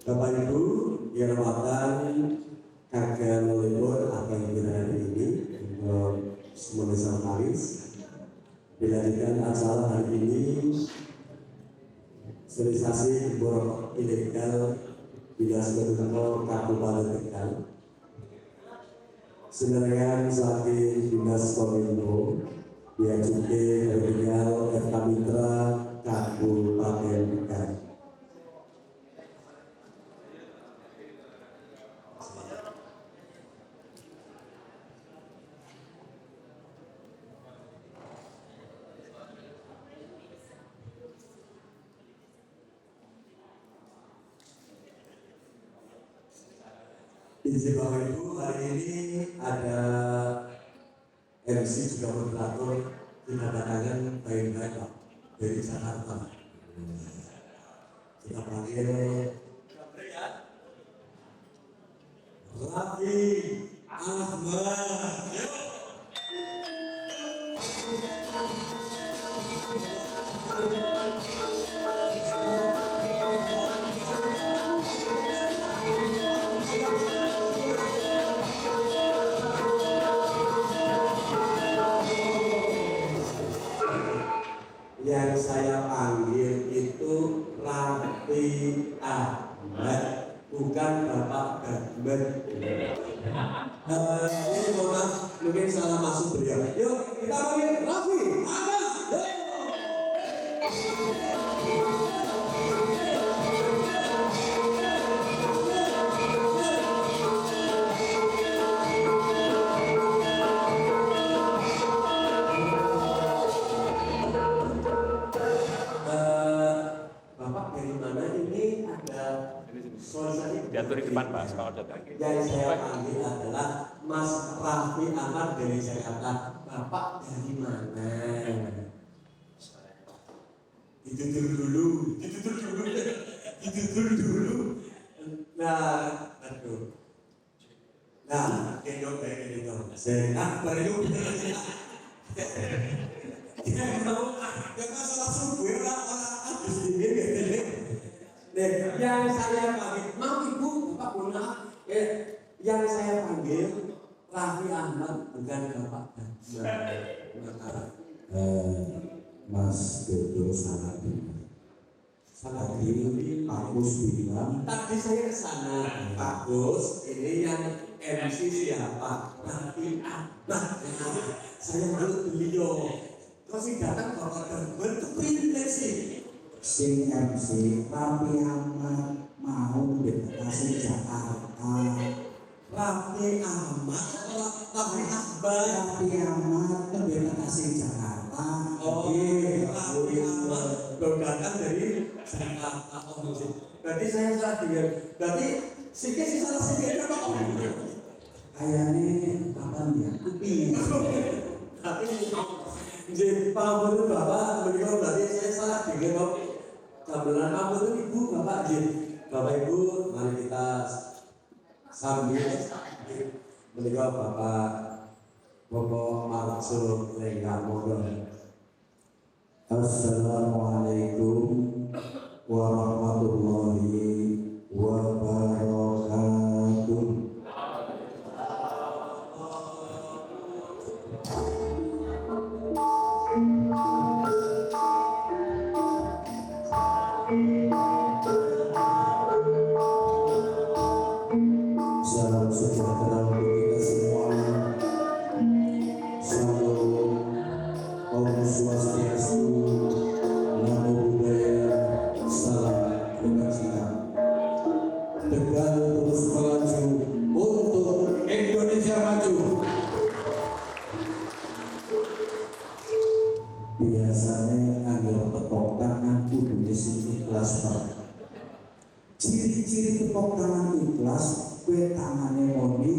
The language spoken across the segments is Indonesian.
Bapak Ibu yang rawatan kakek melipur apa yang hari ini untuk semuanya Paris dilanjutkan acara hari ini sterilisasi borok ilegal di Asmedungo Kabupaten Tegal. Senayan saking Dinas Kominfo diajukan Regional FK Mitra Kabupaten Tegal. Izin Bapak Ibu, hari ini ada MC juga moderator kedatangan baik-baik Pak dari Jakarta. Kita panggil Raffi Ahmad. Yang saya panggil itu Raffi Ahmad, bukan Bapak Gadmet. Ini mohon mungkin salah masuk beliau. Yuk kita panggil Raffi Ahmad. Diatur di depan Pak, kalau datang. Yang saya panggil adalah Mas Raffi Ahmad dari Jakarta. Bapak dari mana? Ditutur dulu. Nah, aduh. Nah, gendong kayak gini dong. Saya baru. Kita mau yang masalah subuh orang habis ini. Yang saya panggil, maaf Ibu, Bapak mohon maaf. Yang saya panggil Raffi Ahmad bukan Bapak. Mas Dodo sangat tadi Pak Gus bilang tadi saya ke sana, Pak Gus, ini yang MC siapa? Raffi Ahmad. Saya menurut beliau. Terus datang Bapak Gadmet itu privilege sih. sing MC Raffi Ahmad mau deklarasi Jakarta. Raffi Ahmad deklarasi Jakarta. Oh, Raffi Ahmad datang dari Jakarta. Berarti saya salah dengar. Berarti sikit salah sikit apa? Kayaknya kapan ya? Kupi. Tapi jadi Pak Guru Bapak beliau berarti saya salah dengar. Kabelan Pak Guru Ibu Bapak Bapak Ibu, mari kita sambil beliau Bapak Bapak Marsud Lenggamodon. Assalamualaikum warahmatullahi wabarakatuh. Salam sejahtera untuk kita semua. Salam Om Swastiastu, Namo Buddhaya, salam kebajikan. Tegal terus melaju untuk Indonesia maju. Biasanya anggar tepuk tangan kudu ikhlas Pak. Ciri-ciri tepuk tangan ikhlas, kue tangannya moni,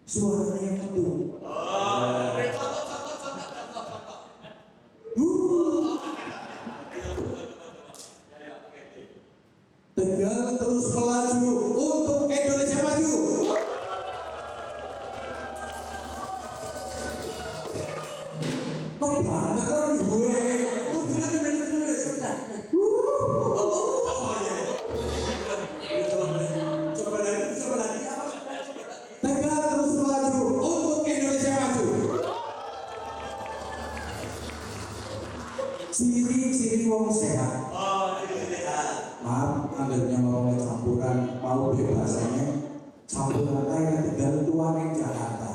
suaranya metu. Tegal terus melaju untuk Indonesia maju. Kok banget kan gue? campuran air Tegal tuane Jakarta.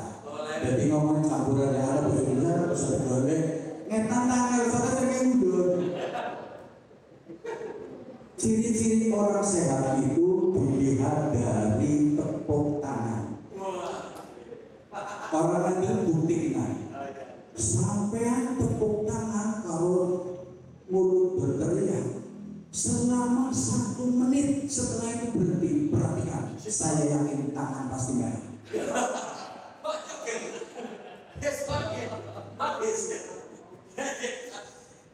Jadi ngomong campuran Arab Indonesia terus boleh ngetan tanggal satu yang mundur. Ciri-ciri orang sehat itu dilihat dari tepuk tangan. Orang itu buktikan. Sampai tepuk tangan kalau mulut berteriak selama 1 menit, setelah itu berhenti. Perhatikan, saya yakin tangan pasti naik.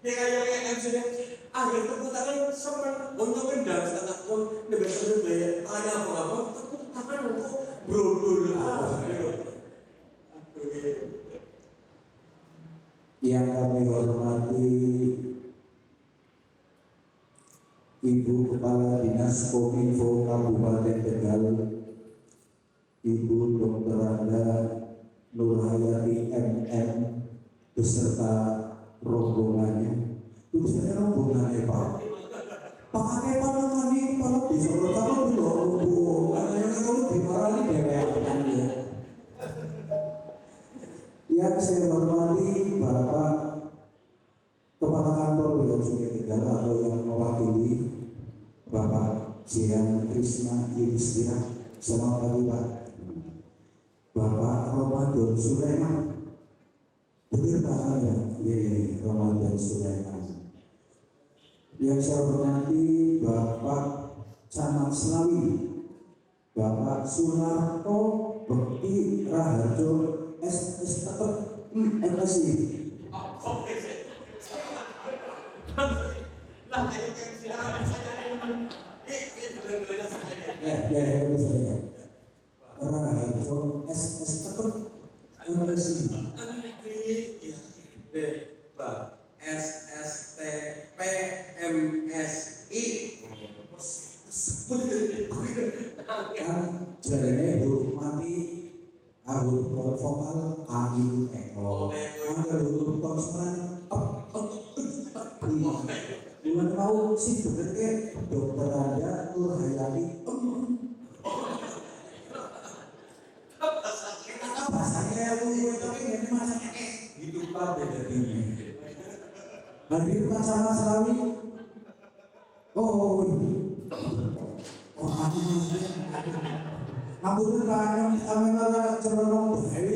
Ya kayak yang sudah akhir tepuk tangan semen untuk kendang setengah pun lebih sering bayar tanya apa tepuk tangan untuk brodol. Yang kami hormati Ibu Kepala Dinas Kominfo Kabupaten Tegal, Ibu Dr. Anda Nurhayati MM beserta rombongannya. Itu saya rombongannya Pak. Pakai pada kami kalau bisa berkata dulu, karena yang kalau dimarahi DPR ya. Yang saya hormati Bapak Kepala Kantor Wilayah Sungai Tegal atau yang mewakili Bapak Jian Krisna Yudhistira. Selamat pagi Pak. Bapak Ramadan Sulaiman. Betul Pak ya? Iya, Ramadan Sulaiman. Yang saya hormati Bapak Camat Selawi, Bapak Sunarto Bekti Raharjo MSI. Raharjo SSTPMSI kan jalannya huruf mati, huruf vokal AIU ada huruf konsonan bulan mau sih bekerja Dokter Anda Nurhayati bahasanya tapi ini masanya gitu Pak beda tinggi hadir Pak Sama Selawi Ampun Pak, kami malah cenderung bahaya.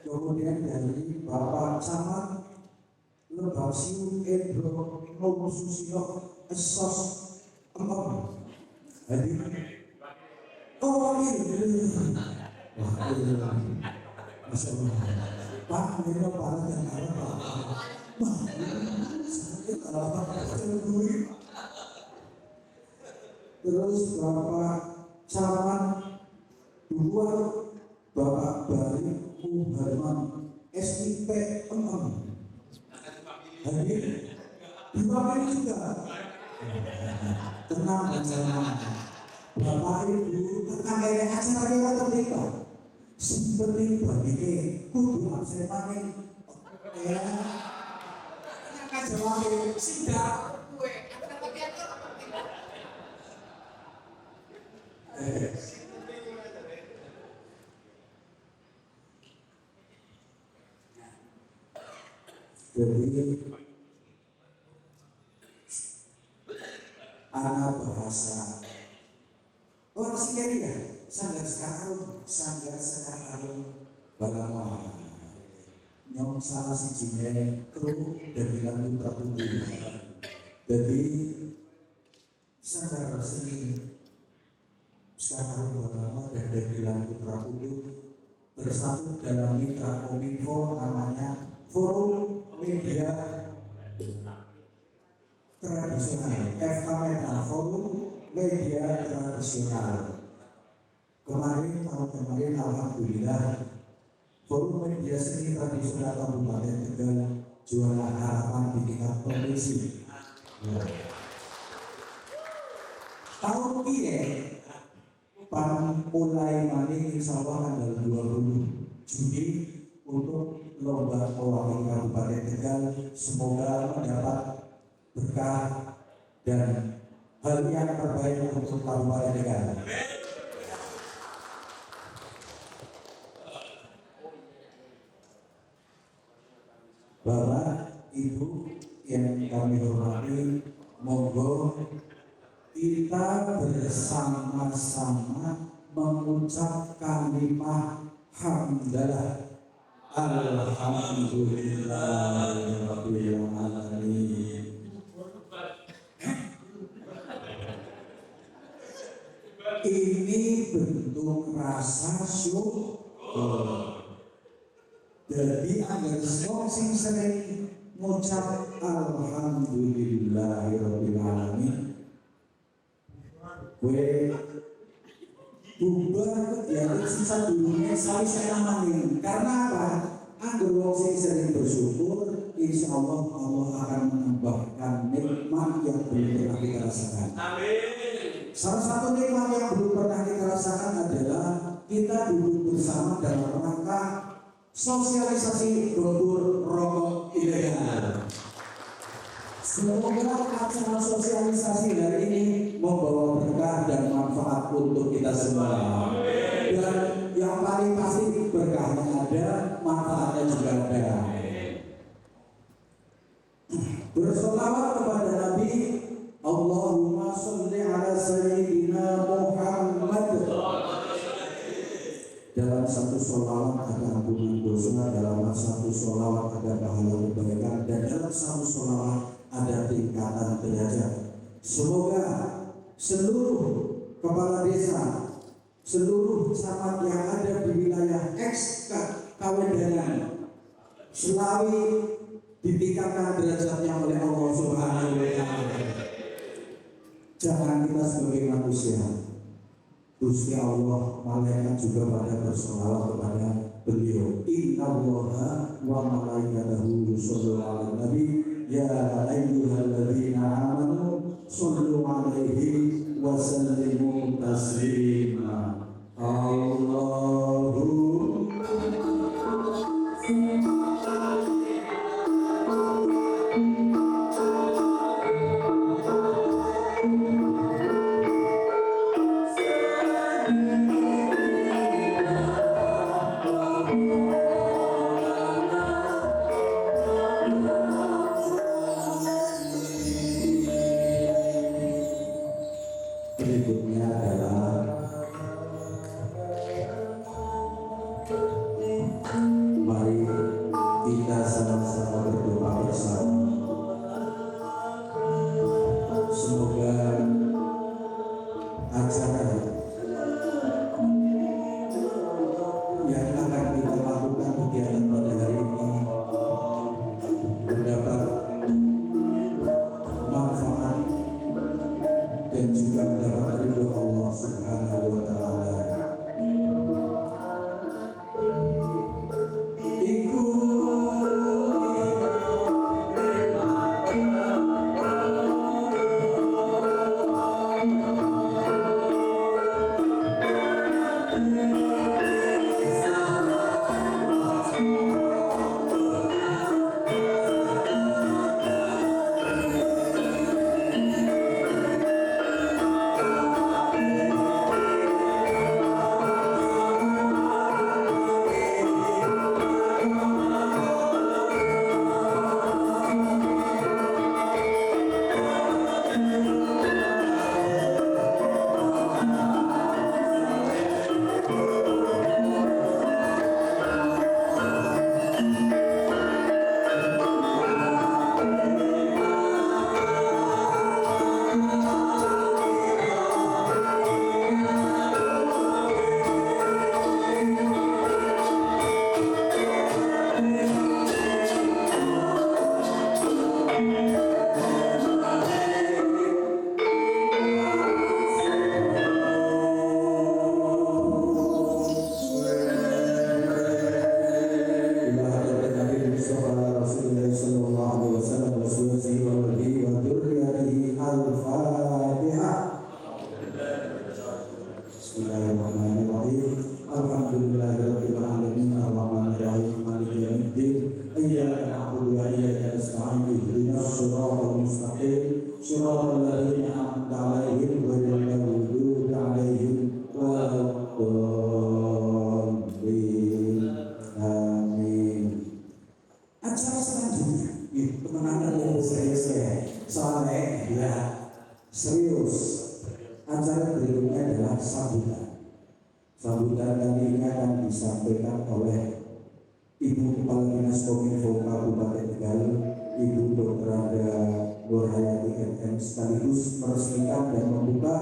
Kemudian dari Bapak Camat Lebasiu Edro Nomususio Esos Empom. Hadir. Masya Allah. Pak, ini para yang ada Pak. Terus Bapak Camat dua Bapak Bari Muharman SIP hadir dua ini juga tenang Bapak Ibu tentang kayak acara kita terlibat seperti bagi kudu absen pakai ya kan jawab sidang gue jadi anak bahasa sendiri ya sanggar sekarang bagaimana nyong salah si jine kru dan bilang putra putri jadi sanggar seni sekarang bagaimana dan bilang putra putri bersatu dalam mitra Kominfo namanya Forum Media Tradisional FKMA Forum Media Tradisional. Tahun kemarin alhamdulillah Forum Media Seni Tradisional Kabupaten Tegal juara harapan di tingkat provinsi. Tahun ini mulai maning insya Allah tanggal 20 Juni untuk lomba mewakili Kabupaten Tegal, semoga mendapat berkah dan hal yang terbaik untuk Kabupaten Tegal. Bapak, Ibu yang kami hormati, monggo kita bersama-sama mengucap kalimat hamdalah alhamdulillahirabbil alamin. Ini bentuk rasa syukur. Jadi agar wong sing sering ngucap alhamdulillahirabbil alamin, kowe bubar kegiatan sisa dunia sawi saya amanin. Karena apa? Agar wong sing sering bersyukur, insya Allah Allah akan menambahkan nikmat yang belum pernah kita rasakan. Amin. Salah satu nikmat yang belum pernah kita rasakan adalah kita duduk bersama dalam rangka sosialisasi gembur rokok ilegal. Semoga acara sosialisasi hari ini membawa berkah dan manfaat untuk kita semua. Dan yang paling pasti berkahnya ada, manfaatnya juga ada. Bersolawat kepada Nabi, Allahumma sholli ala Sayyidina Muhammad. Dalam satu sholawat ada ampunan dosa, dalam satu sholawat ada pahala kebaikan, dan dalam satu sholawat ada tingkatan derajat. Semoga seluruh kepala desa, seluruh camat yang ada di wilayah X Kawedanan selalu ditingkatkan derajatnya oleh Allah Subhanahu wa Ta'ala. Jangan kita sebagai manusia, Gusti Allah, malaikat juga pada bersolawat kepada beliau. Innallaha wa malaikatahu yusholluna 'alan nabi ya ayyuhalladzina amanu shollu 'alaihi wa sallimu taslima. Berikutnya adalah mari kita sama-sama berdoa bersama. Semoga acara yang akan kita lakukan kegiatan pada hari ini mendapat manfaat dan juga mendapat ridho Allah Subhanahu wa Ta'ala. Bismillahirrahmanirrahim. Alhamdulillahirabbil alamin arrahmanir rahim maliki yaumiddin. Iyyaka na'budu wa iyyaka nasta'in ihdinas siratal mustaqim. Shiratal ladzina an'amta 'alaihim berikutnya adalah sambutan. Sambutan kali ini akan disampaikan oleh Ibu Kepala Dinas Kominfo Kabupaten Tegal, Ibu Dr. Anda Nurhayati MM, sekaligus meresmikan dan membuka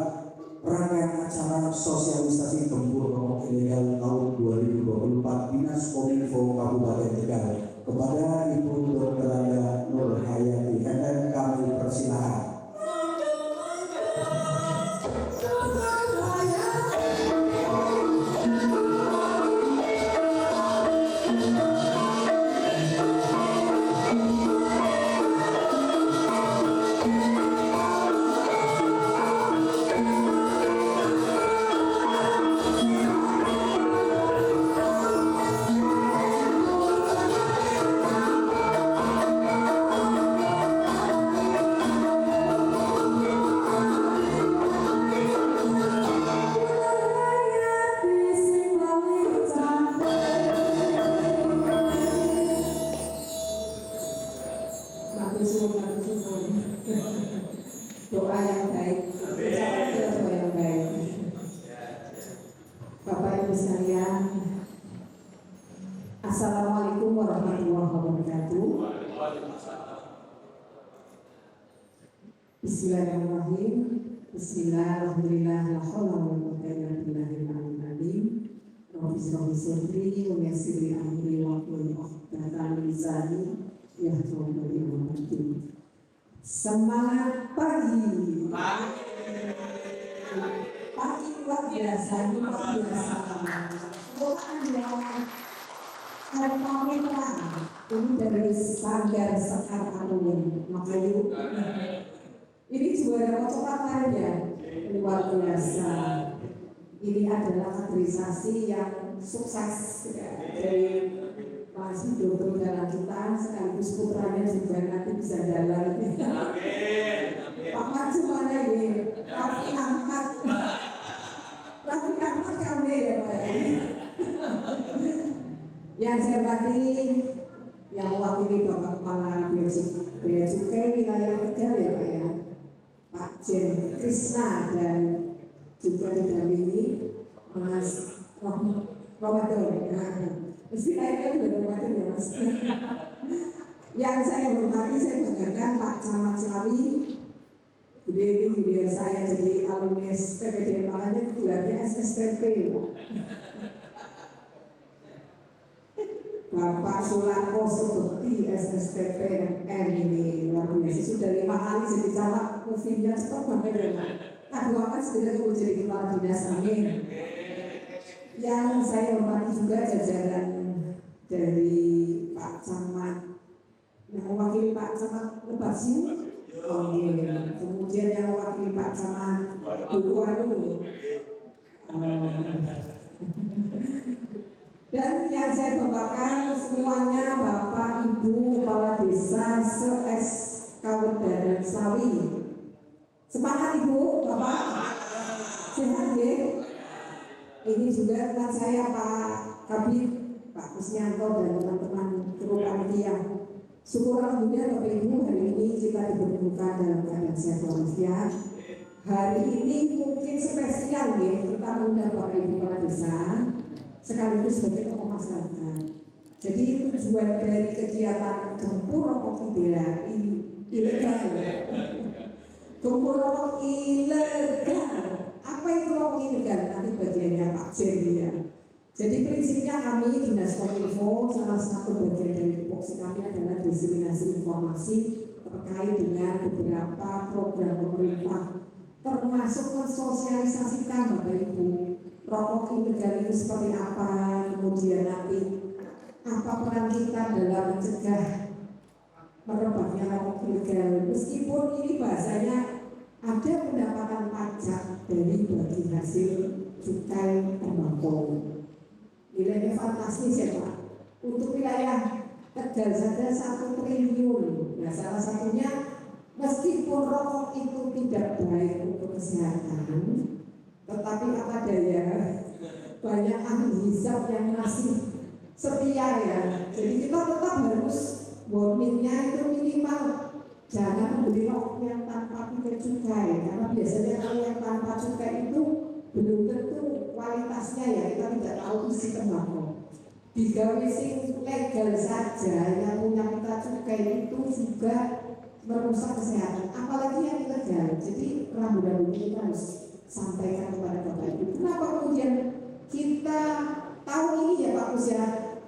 rangkaian acara sosialisasi gempur rokok ilegal tahun 2024 Dinas Kominfo Kabupaten Tegal. Kepada Ibu Dr. Anda Nurhayati MM kami persilakan. Doa yang baik, doa yang baik. Bapak Ibu sekalian, Assalamualaikum warahmatullahi wabarakatuh. Bismillahirrahmanirrahim. Bismillahirrahmanirrahim. La haula wa la quwwata illa billahil aliyyil azim. Rabbi shrah li sadri wa yassir li amri wa hlul 'uqdatam min lisani yafqahu qawli. Semangat pagi. Pagi luar biasa, luar biasa. Doa hari pamela ini dari Sanggar Sekar Anuwun Makayu. Ini juara kecepatan ya, luar biasa. Ini adalah kaderisasi yang sukses ya, dari Mas Dodo dalam kita, sekaligus putranya juga nanti bisa jalan. Pak Maju mana ini? Raffi Ahmad kami ya Pak. Yang saya hormati, yang mewakili Bapak Kepala Bea Cukai wilayah Tegal ya Pak ya, Pak Jen Krisna, dan juga didampingi Mas Ramadan. Mesti kayaknya udah bermacam ya Mas. Yang saya hormati, saya banggakan Pak Camat Selawi. Beliau saya jadi alumni PPDN, makanya gelarnya SSPP. Bapak Sularko seperti SSPP M ini luar biasa. Sudah 5 kali jadi camat, musimnya cepat banget ya Pak. Doakan segera menjadi kepala dinas, amin. Yang saya hormati juga jajaran dari Pak Camat yang mewakili Pak Camat Lebasiu, kemudian yang mewakili Pak Camat Buluwanu, dan yang saya banggakan semuanya Bapak Ibu Kepala Desa se-S Kawedanan Sawi. Semangat Ibu, Bapak, sehat ya. Ini juga teman saya Pak Kabit, Pak Kusnyanto, dan teman-teman kru panitia. Syukur alhamdulillah Bapak Ibu, hari ini kita dipertemukan dalam keadaan sehat walafiat. Hari ini mungkin spesial ya, kita mengundang Bapak Ibu Kepala Desa sekaligus sebagai tokoh masyarakat. Jadi tujuan dari kegiatan gempur rokok ilegal, gempur rokok ilegal. Apa itu rokok ilegal? Nanti bagiannya Pak Jerry ya. Jadi prinsipnya kami Dinas Kominfo, salah satu bagian dari tupoksi kami adalah diseminasi informasi terkait dengan beberapa program pemerintah, termasuk mensosialisasikan Bapak Ibu rokok ilegal itu seperti apa, kemudian nanti apa peran kita dalam mencegah merebaknya rokok ilegal. Meskipun ini bahasanya ada pendapatan pajak dari bagi hasil cukai tembakau. Nilainya fantastis ya Pak. Untuk wilayah Tegal saja 1 triliun. Nah, salah satunya meskipun rokok itu tidak baik untuk kesehatan, tetapi apa daya, banyak ahli hisab yang masih setia ya. Jadi kita tetap harus warningnya itu minimal jangan membeli rokok yang tanpa pakai cukai, karena biasanya kalau yang tanpa cukai itu belum tentu kualitasnya ya, kita tidak tahu isi tembakau. Digawe sing legal saja yang punya pita cukai itu juga merusak kesehatan, apalagi yang ilegal. Jadi rambu-rambu ini kita harus sampaikan kepada Bapak Ibu. Kenapa kemudian kita tahu ini ya Pak Gus ya,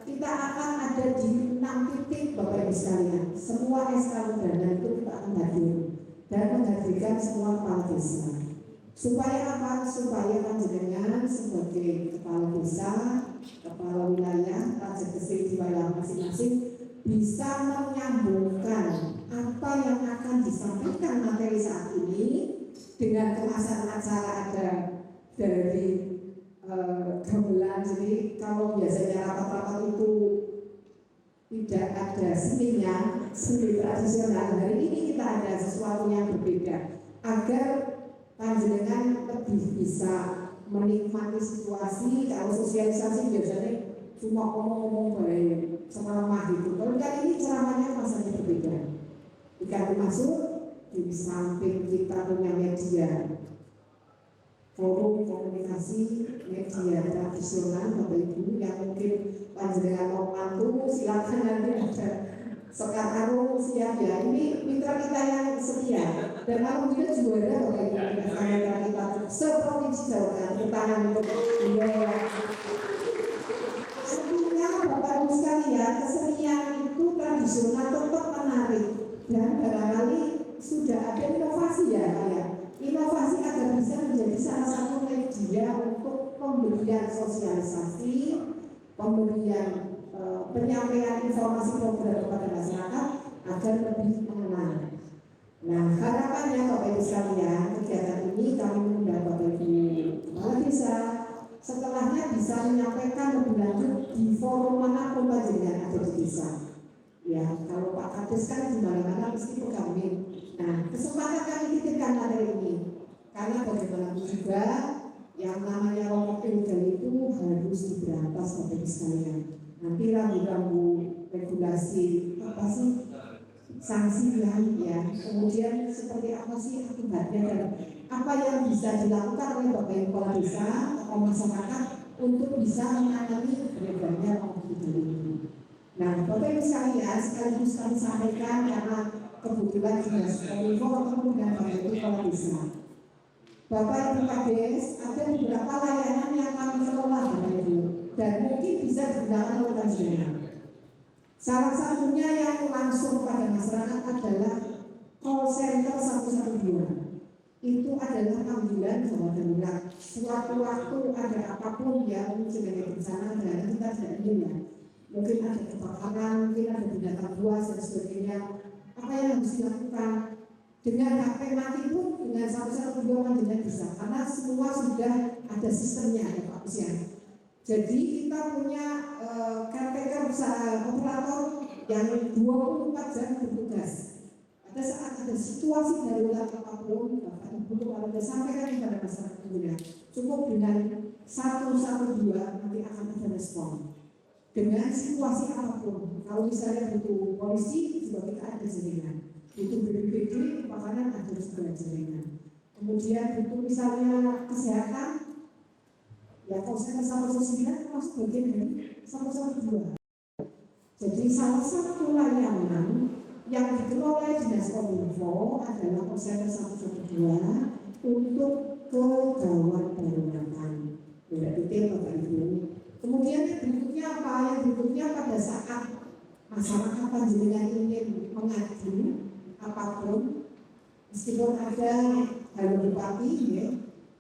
kita akan ada di 6 titik Bapak Ibu sekalian. Semua SK Dana itu kita akan hadir dan menghadirkan semua kepala desa. Supaya apa? Supaya panjenengan sebagai kepala desa, kepala wilayah, raja gesi di wilayah masing-masing bisa menyambungkan apa yang akan disampaikan materi saat ini dengan kemasan acara ada dari gamelan. Jadi kalau biasanya rapat-rapat itu tidak ada seninya, seni tradisional, hari ini kita ada sesuatu yang berbeda agar panjenengan lebih bisa menikmati situasi. Kalau sosialisasi biasanya cuma ngomong-ngomong baik ceramah gitu. Kalau kali ini ceramahnya rasanya berbeda. Jika masuk di samping kita punya media, forum komunikasi media tradisional Bapak Ibu yang mungkin panjenengan mau mantu, silakan nanti ada sekarang siap ya. Ini mitra kita yang setia dan alhamdulillah juara Bapak Ibu mitra kita seprovinsi Jawa Tengah. Tangan untuk beliau. Sebenarnya Bapak Ibu sekalian, kesenian itu tradisional tetap menarik dan barangkali sudah ada inovasi ya Pak ya. Inovasi agar bisa menjadi salah satu media untuk pemberian sosialisasi, pemberian penyampaian informasi program kepada masyarakat agar lebih mengenal. Nah, harapannya Bapak Ibu sekalian, kegiatan ini kami mengundang Bapak Ibu kepala desa, setelahnya bisa menyampaikan lebih lanjut di forum manapun panjenengan ada di desa. Ya, kalau Pak Kades kan di mana-mana mesti pegamin. Nah, kesempatan kami titipkan materi ini karena bagaimanapun juga yang namanya rokok ilegal itu harus diberantas Bapak Ibu sekalian. Nanti rambu-rambu regulasi apa sih sanksinya ya, kemudian seperti apa sih akibatnya dan apa yang bisa dilakukan oleh Bapak Ibu kepala desa atau masyarakat untuk bisa menangani beredarnya rokok ilegal ini. Nah, Bapak Ibu sekalian, sekaligus kami sampaikan karena kebetulan Dinas Kominfo ketemu dengan Bapak Ibu kepala desa. Bapak Ibu Kades, ada beberapa layanan yang kami kelola Bapak Ibu dan mungkin bisa digunakan oleh panjenengan. Salah satunya yang langsung pada masyarakat adalah call center 112. Itu adalah panggilan gawat darurat. Suatu waktu ada apapun yang menjadi bencana dan kita tidak ingin ya. Mungkin ada kebakaran, mungkin ada binatang buas dan sebagainya. Apa yang harus dilakukan? Dengan HP mati pun dengan 112 panjenengan bisa, karena semua sudah ada sistemnya ya Pak Usian. Jadi kita punya caretaker operator yang 24 jam bertugas. Pada saat ada situasi darurat apapun, Bapak Ibu kalau sudah sampaikan kepada masyarakat pengguna, cukup dengan 112 nanti akan ada respon. Dengan situasi apapun, kalau misalnya butuh polisi juga kita ada jaringan, butuh BPBD makanan ada juga jaringan. Kemudian butuh misalnya kesehatan, ya kalau saya sama sosial termasuk bagian dari 112. Jadi salah satu layanan yang dikelola Dinas Kominfo adalah Posyandu 112 untuk kegawat daruratan. Tidak detail Bapak Ibu. Kemudian berikutnya apa? Yang berikutnya pada saat masyarakat panjenengan ingin mengadu apapun, meskipun ada halo bupati, ya,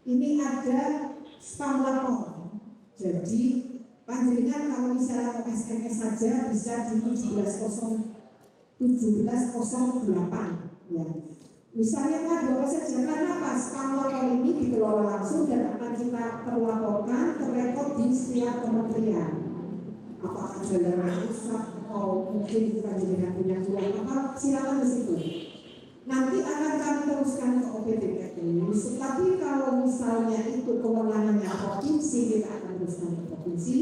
ini ada spam lapor. Jadi panjenengan kalau misalnya ke SMS saja bisa di 1708 ya. Misalnya ada saja karena apa? Spam lapor ini dikelola langsung dan akan kita terlaporkan terrekod di setiap kementerian. Apakah jalan rusak atau mungkin panjenengan punya tulang apa? Silakan di situ. Nanti akan kami teruskan ke OPDK ini. Tapi kalau misalnya itu kewenangannya provinsi, kita akan teruskan ke provinsi.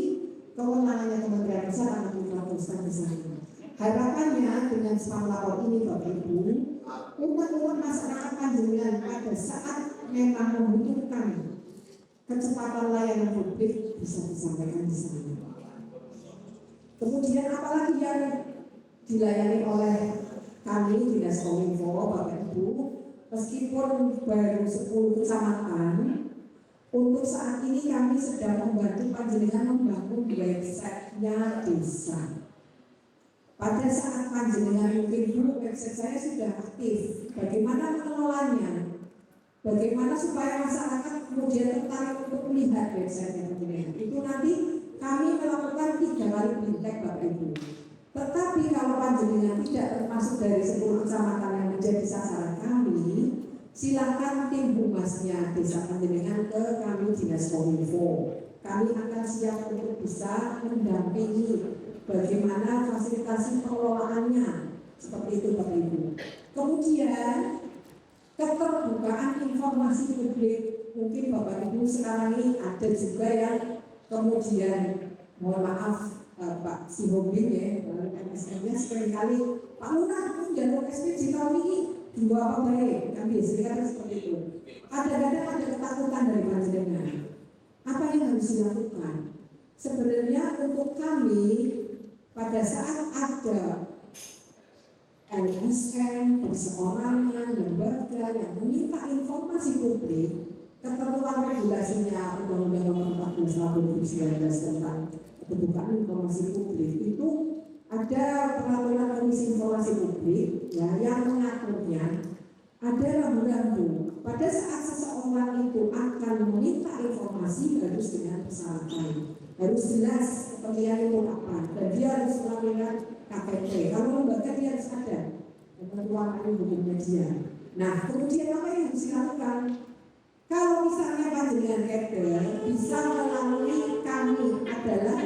Kewenangannya Kementerian Besar akan kita teruskan ke sana. Harapannya dengan spam lapor ini Bapak Ibu, umat-umat masyarakat panjenengan pada saat memang membutuhkan kecepatan layanan publik bisa disampaikan di sana. Kemudian apalagi yang dilayani oleh kami Dinas Kominfo, Bapak Ibu, meskipun baru 10 kecamatan, untuk saat ini kami sedang membantu panjenengan membangun website-nya desa. Pada saat panjenengan mungkin dulu website saya sudah aktif, bagaimana mengelolanya? Bagaimana supaya masyarakat kemudian tertarik untuk melihat website-nya panjenengan? Itu nanti kami melakukan 3 kali bintang Bapak Ibu. Tetapi kalau panjenengan tidak termasuk dari 10 kecamatan yang menjadi sasaran kami, silakan tim humasnya desa panjenengan ke kami Dinas Kominfo. Kami akan siap untuk bisa mendampingi bagaimana fasilitasi pengelolaannya, seperti itu Bapak Ibu. Kemudian keterbukaan informasi publik, mungkin Bapak Ibu sekarang ini ada juga yang kemudian, mohon maaf Pak Sihombing ya, MSN-nya seringkali Pak Lurah jalur SPJ tahun ini dua apa baik, kan biasanya seperti itu. Kadang-kadang ada ketakutan dari panjenengan. Apa yang harus dilakukan? Sebenarnya untuk kami pada saat ada LSM, perseorangan, lembaga yang meminta informasi publik, ketentuan regulasinya Undang-Undang Nomor 14 Tahun 2019 tentang keterbukaan informasi publik itu ada peraturan Komisi Informasi Publik ya, yang mengaturnya ada rambu-rambu. Pada saat seseorang itu akan meminta informasi harus dengan persyaratan, harus jelas kepentingan itu apa, dan dia harus melakukan KTP. Kalau lembaga dia harus ada ketentuan hukumnya dia. Nah, kemudian apa yang harus dilakukan? Kalau misalnya panjenengan keder bisa melalui kami adalah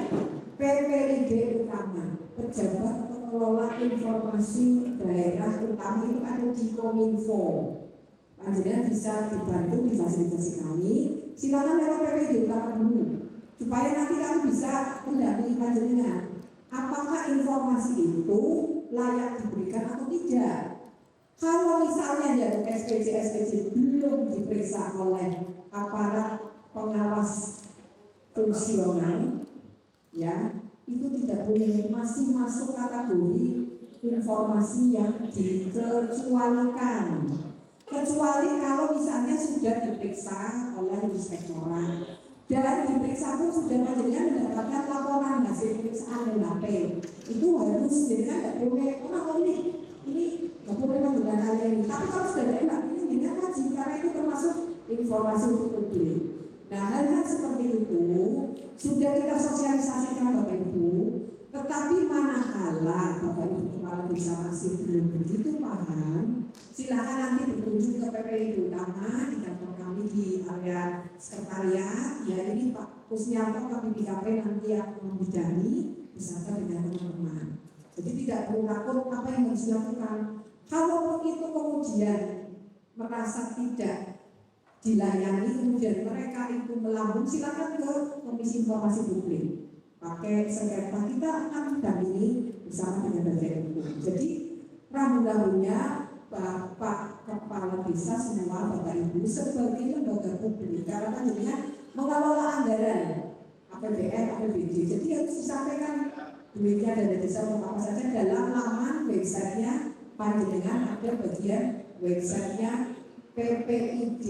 PPID utama, Pejabat Pengelola Informasi Daerah Utama, itu ada di Kominfo. Panjenengan bisa dibantu di fasilitasi kami. Silakan lewat PPID utama dulu, supaya nanti kami bisa mendampingi panjenengan. Apakah informasi itu layak diberikan atau tidak? Kalau misalnya ya SPJ belum diperiksa oleh aparat pengawas fungsional, ya itu tidak boleh, masih masuk kategori informasi yang dikecualikan. Kecuali kalau misalnya sudah diperiksa oleh inspektorat dan diperiksa pun sudah panjenengan mendapatkan laporan hasil pemeriksaan LHP, itu harus jadi tidak boleh ini nggak boleh menggunakan hal ini. Tapi kalau sudah ada mbak ini dengan wajib, karena itu termasuk informasi untuk publik. Nah, hal-hal seperti itu sudah kita sosialisasikan Bapak Ibu. Tetapi manakala Bapak Ibu kepala desa masih belum begitu paham, silakan nanti berkunjung ke PPID utama di kantor kami di area sekretariat. Ya, ini Pak Kusnianto kami BKP nanti yang membidangi beserta dengan teman-teman. Jadi tidak perlu takut apa yang harus dilakukan. Kalau itu kemudian merasa tidak dilayani, kemudian mereka itu melambung, silakan ke Komisi Informasi Publik. Pakai sengketa, kita akan mendampingi bersama dengan bagian hukum. Jadi rambu-rambunya Bapak Kepala Desa semua Bapak Ibu sebagai lembaga publik, karena tentunya mengelola anggaran APBN, APBD. Jadi harus disampaikan duitnya dari desa apa saja dalam laman websitenya panjenengan, ada bagian websitenya PPID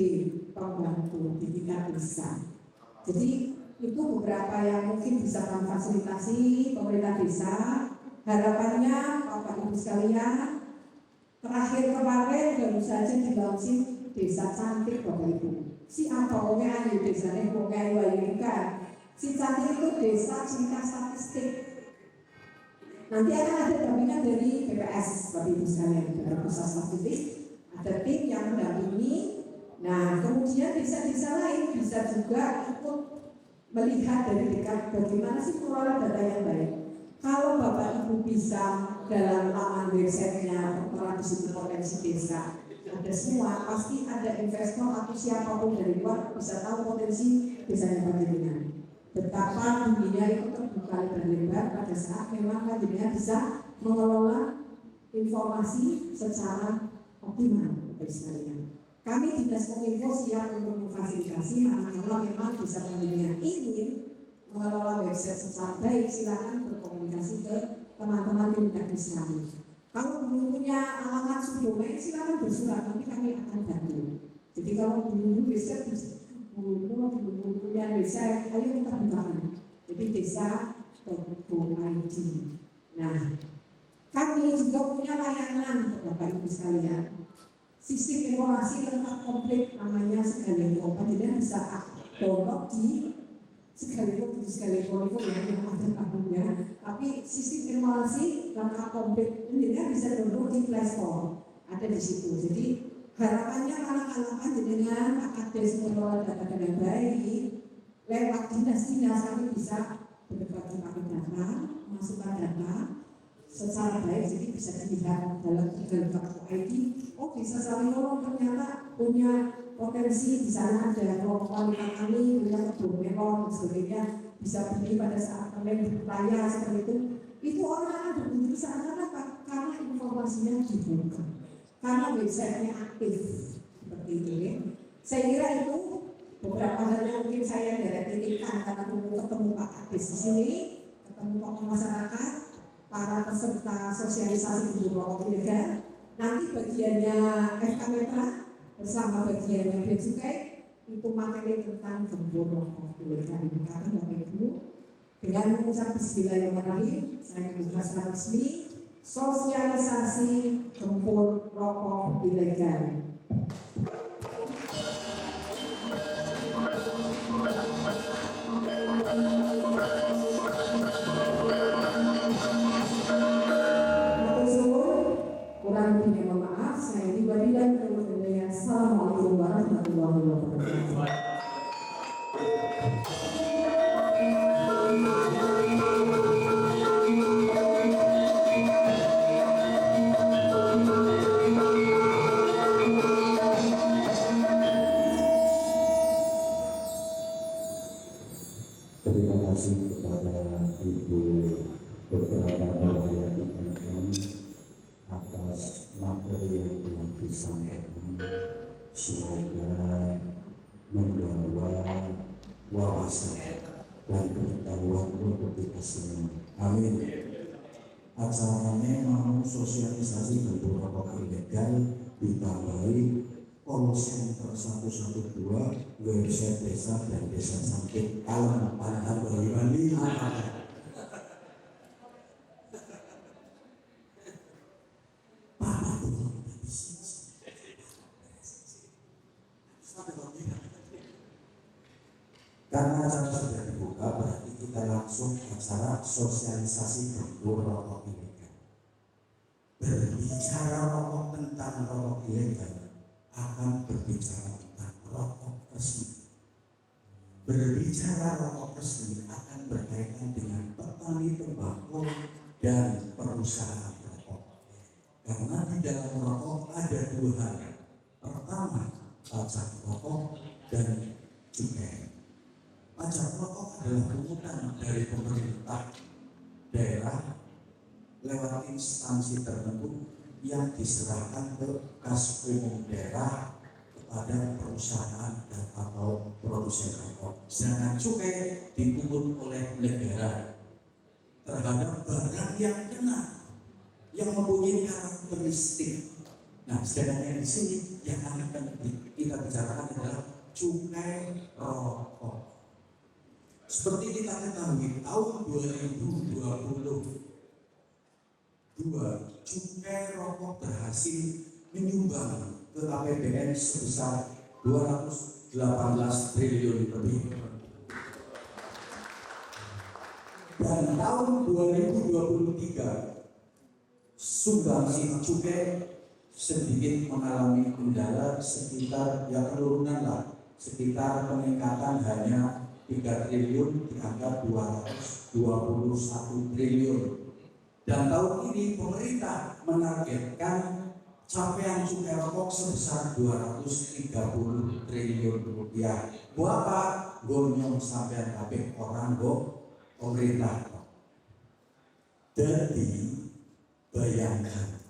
Pembantu di tingkat desa. Jadi itu beberapa yang mungkin bisa kami fasilitasi pemerintah desa. Harapannya Bapak Ibu sekalian, terakhir kemarin baru saja dilaunching desa cantik Bapak Ibu. Si apa orangnya ayu desanya orangnya ayu kan. Si cantik itu desa cinta statistik. Nanti akan ada dampingan dari BPS Bapak Ibu sekalian, dari pusat statistik, ada tim yang mendampingi. Nah, kemudian desa-desa lain bisa juga ikut melihat dari dekat bagaimana sih pengelola data yang baik. Kalau Bapak Ibu bisa dalam laman websitenya pengelola disitu potensi desa, ada semua, pasti ada investor atau siapapun dari luar bisa tahu potensi desanya bagaimana. Betapa dunia itu terbuka lebar lebar pada saat memang panjenengan bisa mengelola informasi secara optimal, Bapak sekalian. Kami Dinas Kominfo siap untuk memfasilitasi manakala memang bisa yang ingin mengelola website secara baik, silakan berkomunikasi ke teman-teman di teknis kami. Kalau belum punya alamat subdomain, silakan bersurat, nanti kami akan bantu. Jadi kalau belum website, belum punya website, ayo kita bukakan. Jadi desa.go.id. Nah, kami juga punya layanan Bapak Ibu sekalian. Sistem informasi lengkap komplit namanya Segalinfo. Jadi bisa download di Segalifo itu ya yang ada tahunnya. Tapi sistem informasi lengkap komplit ini bisa download di Play Store. Ada di situ. Jadi harapannya anak-anak dengan akades mengelola data dengan baik, lewat dinas-dinas kami bisa berbagi data, masukkan data secara baik, jadi bisa dilihat dalam Segalifo.id. Oh, bisa saling orang ternyata punya potensi, di sana ada kelompok kami, punya kebun melon dan sebagainya, bisa beli pada saat kalian berupaya seperti itu. Itu orang berkunjung ke sana karena informasinya dibuka, karena websitenya aktif seperti itu ya. Saya kira itu beberapa hal yang mungkin saya dari titikkan karena ketemu Pak Kadis di sini, ketemu tokoh masyarakat, para peserta sosialisasi di Rokok Ilegal. Nanti bagiannya FK Metra bersama bagiannya Bea Cukai itu materi tentang gembur rokok ilegal ini. Karena Bapak Ibu dengan mengucap bismillahirrahmanirrahim, saya membuka secara resmi sosialisasi gembur rokok ilegal. Kurang lebihnya mohon maaf, saya Dibadi dan Kemudian Assalamualaikum warahmatullahi wabarakatuh. Terima kasih kepada Ibu beberapa orang atas materi yang telah disampaikan, semoga membawa wawasan dan pengetahuan untuk kita semua. Amin. Acaranya mau sosialisasi gembur rokok ilegal ditambahi call center 112, website desa dan desa sakit alam panah Boyolali. Karena acara sudah dibuka, berarti kita langsung acara sosialisasi gembur rokok ilegal. Berbicara rokok tentang rokok ilegal akan berbicara tentang rokok resmi. Berbicara rokok resmi akan berkaitan dengan petani tembakau dan perusahaan rokok. Karena di dalam rokok ada dua hal. Pertama, pajak rokok dan cukai. Pajak rokok adalah pungutan dari pemerintah daerah lewat instansi tertentu yang diserahkan ke kas umum daerah kepada perusahaan dan atau produsen rokok. Sedangkan cukai dipungut oleh negara terhadap barang yang kena, yang mempunyai karakteristik. Nah, sedangkan di sini yang akan kita bicarakan adalah cukai rokok. Seperti kita ketahui, tahun 2022 cukai rokok berhasil menyumbang ke APBN sebesar 218 triliun lebih. Dan tahun 2023 sumbangsi cukai sedikit mengalami kendala sekitar penurunan lah, sekitar peningkatan hanya 3 triliun dianggap 221 triliun. Dan tahun ini pemerintah menargetkan capaian cukai rokok sebesar 230 triliun rupiah. Buat gonyong sampai kabeh orang pemerintah. Jadi bayangkan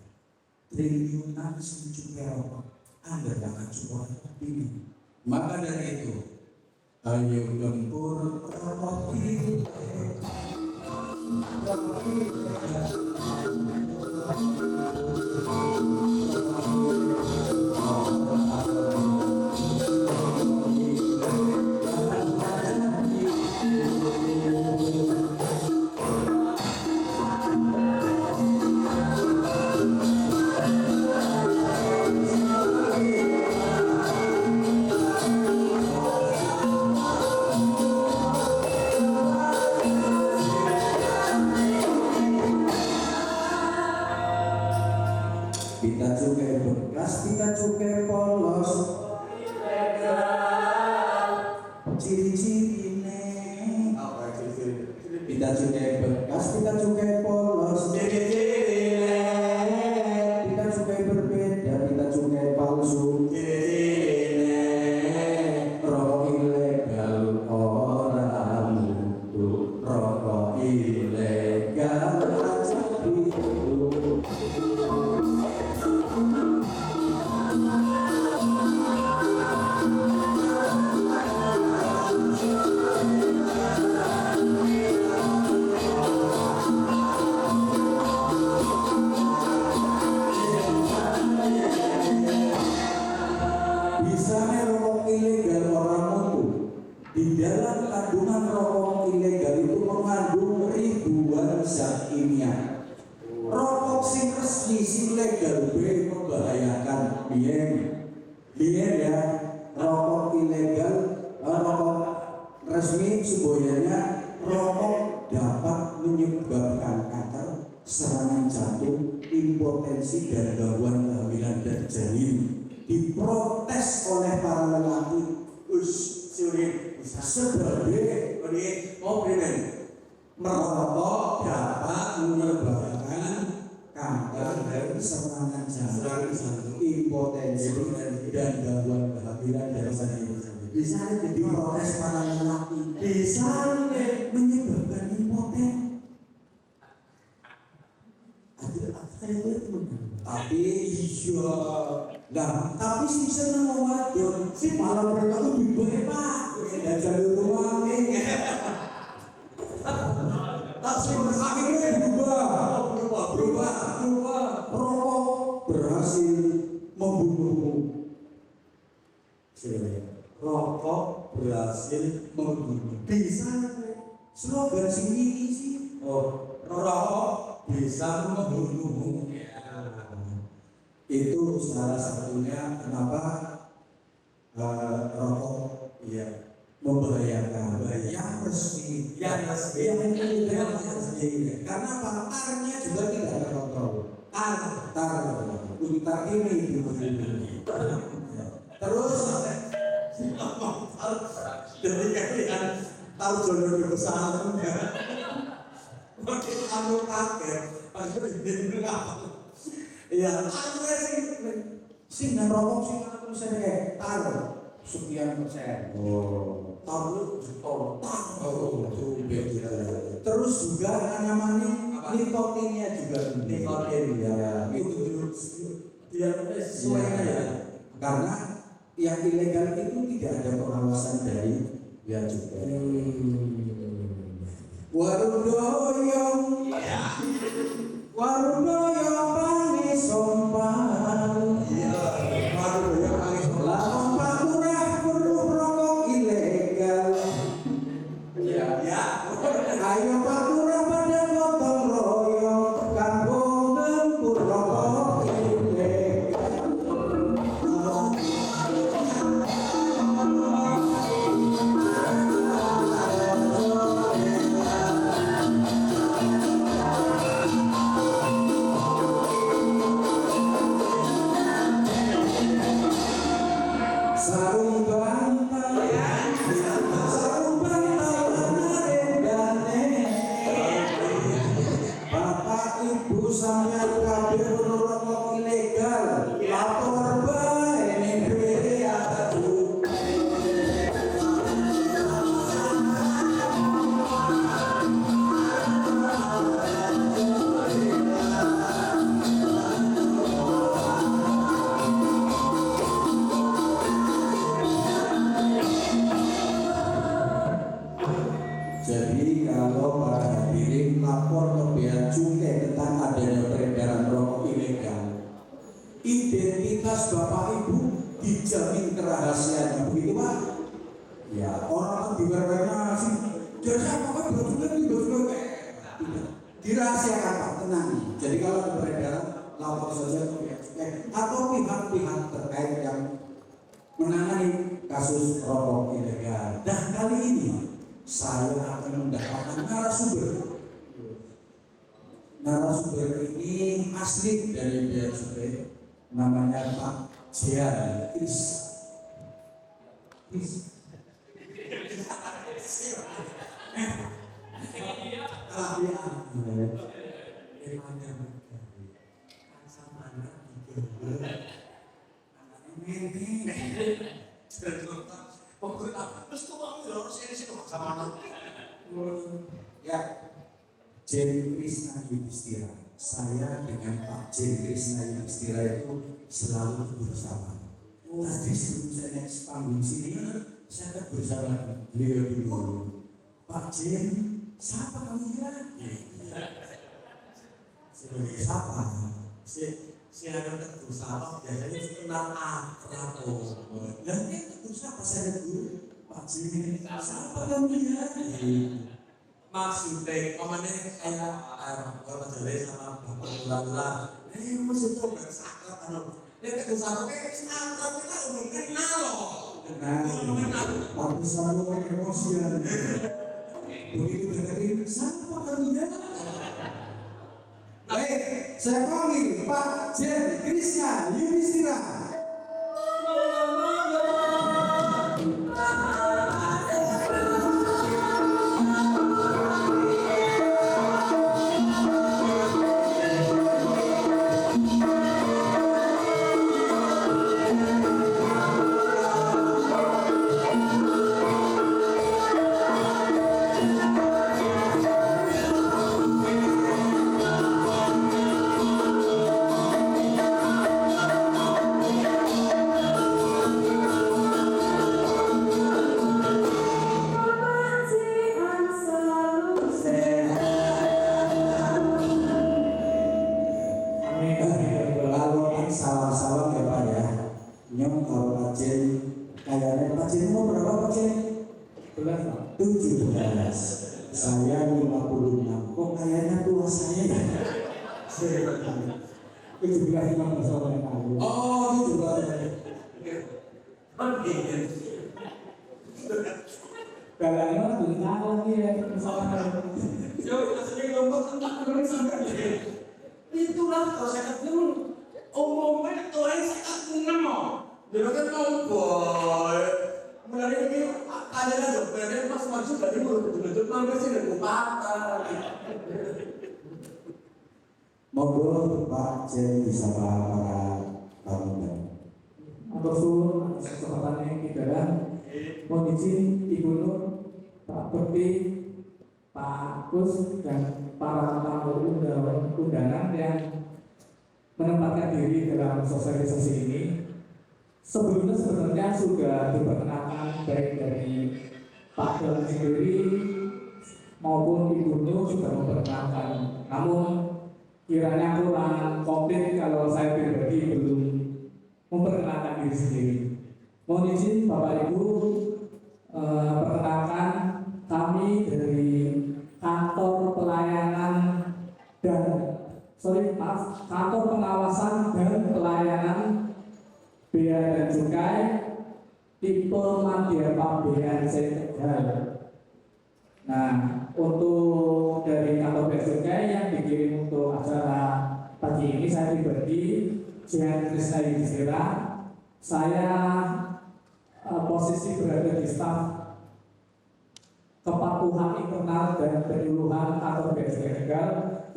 triliunan cukai rokok Anda jangan cuma ini. Maka dari itu, ayo gempur rokok ilegal. Pita cukai bekas, pita cukai polos, ciri-cirine. Apa ciri-ciri? Pita cukai bekas, pita cukai polos, Ciri-cirine. pita cukai berbeda, pita cukai palsu. Ciri-cirine. Rokok ilegal orang mutu, rokok ilegal aja itu. Bisanya rokok ilegal orang mutu. Di dalam kandungan rokok ilegal itu mengandung ribuan zat kimia. Rokok sing resmi sing legal be membahayakan. Biyen ya, rokok ilegal, rokok resmi semuanya rokok dapat menyebabkan kanker, serangan jantung, impotensi dan gangguan kehamilan dan janin. Diprotes oleh para lelaki. Sebagai merokok dapat menyebabkan kanker, serangan jantung, impotensi dan gangguan kehamilan dan janin. Bisa diprotes para lelaki, bisa menyebabkan impoten. Tapi iya, nah tapi si seneng wadon, si malah mereka tuh lebih pak, dan jalur ruang nih. Tapi akhirnya berubah. Rokok berhasil membunuhmu. Rokok berhasil membunuh. Bisa, slogan sini sih. Oh, rokok bisa membunuhmu. Itu salah satunya kenapa rokok membahayakan. Yang resmi, yang resmi. Karena tarnya juga tidak terkontrol. Tar ini. Terus ketika kita tahu jodoh di pesantren, makin aku kaget. Iya, aku sing ngerokok sing aku sering tar sekian persen. Oh, tar lu tar. Oh, terus juga namanya nikotinnya juga nikotin ya. Itu dia sesuai ya. Karena yang ilegal itu tidak ada pengawasan dari ya juga. Warung doyong, warung doyong pange sompang. Warung doyong pange sompang. Lamun Pak Lurah perlu rokok ilegal. Ayo Pak Lurah pada gotong royong, kampung gempur rokok ilegal. Jadi kalau para hadirin lapor ke bea cukai tentang adanya peredaran rokok ilegal, identitas bapak ibu dijamin kerahasiaannya, begitu pak? Ya orang diberkanya sih, jadi apa kan betul dirahasiakan pak, tenang. Jadi kalau ada peredaran lapor saja ke bea cukai atau pihak-pihak terkait yang menangani kasus rokok ilegal. Dan kali ini saya akan mendapatkan narasumber. Narasumber ini asli dari bea cukai, namanya Pak Jian Kris. Ya, Jen Krisna Yudhistira. Saya dengan Pak Jen Krisna Yudhistira itu selalu bersama. Tadi sebelum saya naik panggung sini, saya kan bersama beliau dulu. Pak Jen, siapa kamu ya? Siapa? Saya akan bersama. Biasanya kenal akrab. Dan itu siapa saya dulu? Pak Jen, siapa kamu ya? Maksudnya, kemana kayak kalau jalan sama bapak lula, ini masih tuh nggak saklek kan? Dia ketemu sama kayak saklek kita udah kenal loh. Kenal. Tapi selalu emosian. Begitu dengerin, siapa kamu ya? Baik, saya panggil Pak Jen Krisna Yudhistira. Salam-salam ya Pak ya. Nyom kalau Pak Jen, kayaknya Pak Jen mau berapa Pak Jen? 17. Saya 56. Kok kayaknya tua saya ya? 17 memang bersama yang lalu. Oh, 17. Kayaknya bentar lagi ya bersama. Yo, maksudnya kelompok tentang sampai. Itulah kalau saya ketemu umumnya tuh yang saya kenal. Dia kan tomboy. Mulai ini ada aja, berarti pas masuk dari mulut betul-betul mampir sih dan kupatah. Monggo Pak Jen bisa para tamu. Atur kesempatan kita mohon izin Ibu Nur, Pak Bekti, Pak Kus dan para tamu undangan yang menempatkan diri dalam sosialisasi ini. Sebelumnya sebenarnya sudah diperkenalkan baik dari Pak Dalang sendiri maupun Ibu Nur sudah memperkenalkan. Namun kiranya kurang komplit kalau saya pribadi belum memperkenalkan diri sendiri. Mohon izin Bapak Ibu, perkenalkan kami dari kantor pelayanan dan kantor pengawasan dan pelayanan Bea dan Cukai tipe Madya Bea Tegal. Nah, untuk dari kantor Bea Cukai yang dikirim untuk acara pagi ini saya pribadi Jian Krisna Yudhistira. Saya posisi berada di staf kepatuhan internal dan penyuluhan kantor Bea Cukai Tegal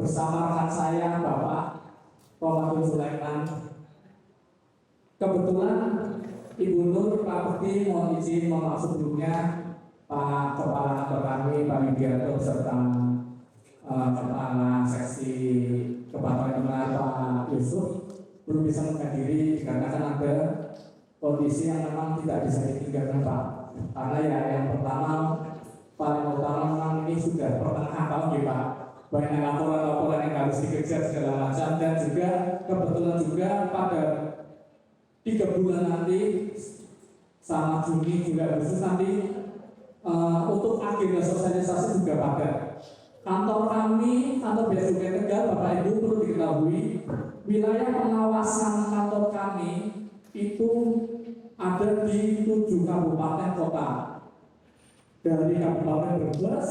bersama rekan saya Bapak Romadhon Sulaiman. Kebetulan Ibu Nur, Pak Bekti, mohon izin mohon maaf sebelumnya Pak Kepala Kantor kami, Pak Widianto beserta Kepala Seksi Kepatuhan Internal Pak Yusuf belum bisa menghadiri dikarenakan ada kondisi yang memang tidak bisa ditinggalkan Pak. Karena ya yang pertama paling utama memang ini sudah pertengahan tahun ya Pak, banyak laporan-laporan yang harus dikejar segala macam, dan juga kebetulan juga pada 3 bulan nanti sama Juni juga Agustus nanti untuk agenda sosialisasi juga padat. Kantor kami, kantor Bea Cukai Tegal, Bapak Ibu perlu diketahui, wilayah pengawasan kantor kami itu ada di 7 kabupaten kota, dari Kabupaten Brebes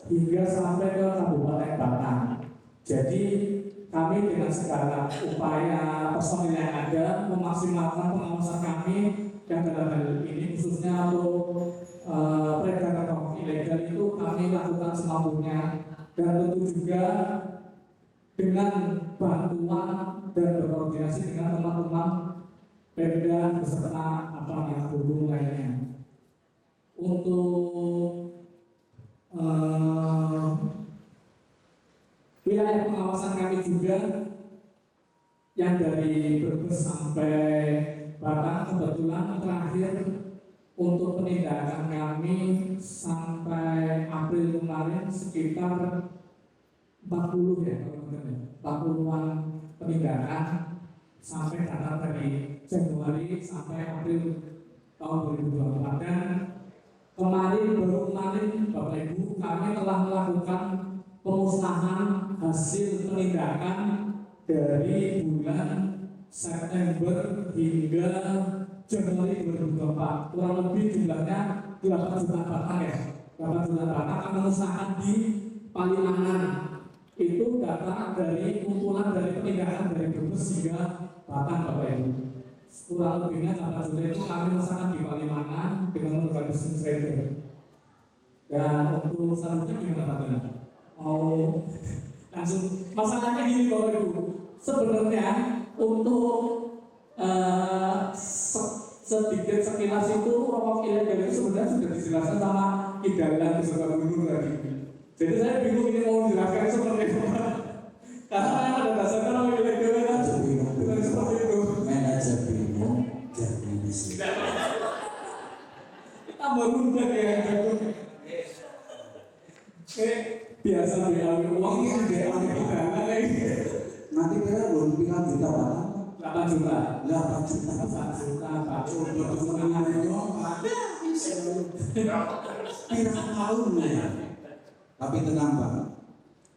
hingga sampai ke Kabupaten Batang. Jadi kami dengan segala upaya personil yang ada memaksimalkan pengawasan kami, yang dalam hal ini khususnya untuk peredaran rokok ilegal itu kami lakukan semampunya, dan tentu juga dengan bantuan dan berkoordinasi dengan teman-teman Pemda beserta aparat hukum lainnya. Untuk wilayah pengawasan kami juga yang dari Brebes sampai Batang, kebetulan terakhir untuk penindakan kami sampai April kemarin sekitar 40 ya, 40-an penindakan sampai data dari Januari sampai April tahun 2024. Dan baru kemarin Bapak Ibu kami telah melakukan pemusnahan hasil penindakan dari bulan September hingga Januari 2024. Kurang lebih jumlahnya 8 juta batang ya. 8 juta batang kami musnahkan di Palimanan. Itu data dari kumpulan dari penindakan dari Brebes hingga Batang Bapak Ibu. Kurang lebihnya 8 juta itu kami musnahkan di Palimanan dengan organisasi trader. Dan untuk selanjutnya gimana Pak? Mau langsung masalahnya gini Bapak Ibu. Sebenarnya untuk sedikit sekilas itu rokok ilegal itu sebenarnya sudah dijelaskan sama Kidalan beserta guru tadi. Jadi saya bingung ini mau dijelaskan seperti apa. Karena yang ada dasarnya rokok ilegal kan bukan seperti itu. Manajer bingung, jadi bisa. Tambah mudah ya. Biasa diambil uang ini diambil Kidalan lagi. Nanti kira belum bilang juta batang. 8 juta. 8 juta. 8 juta Pak. Pirang tahun ya. Tapi tenang Pak.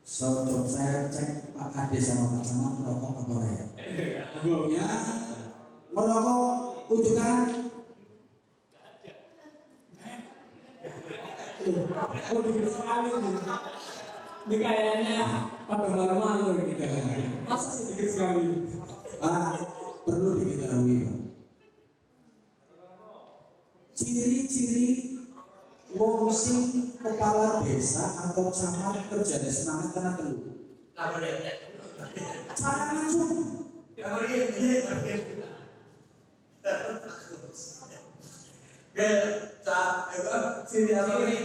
Coba saya cek Pak Kades sama Pak Camat merokok apa ya? Ya, merokok tunjukkan. Oh, dikit sekali nih. Ini kayaknya pada malu-malu gitu. Masa sedikit sekali. Perlu diketahui Pak. Ciri-ciri wong sing kepala desa atau camat kerjanya semangat karena telu. Cara langsung.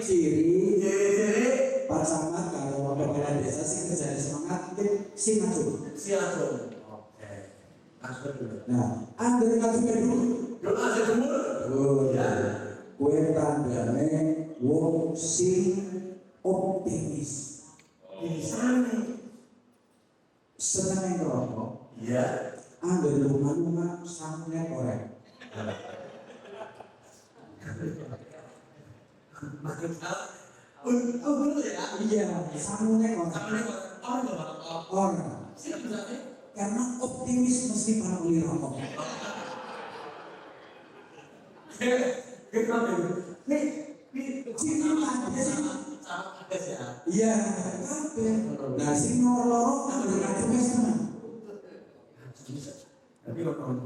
Ciri Pak Camat kalau kepala desa sing kerjanya semangat sing langsung. Nah, angger kasih dulu. Kue tandane wong sing optimis. Seneng ngerokok. Iya. Angger lumah-lumah sampe korek. Iya, sampe korek. Orang. Karena optimis mesti para beli rokok. Iya, nah sing loro ngene seneng.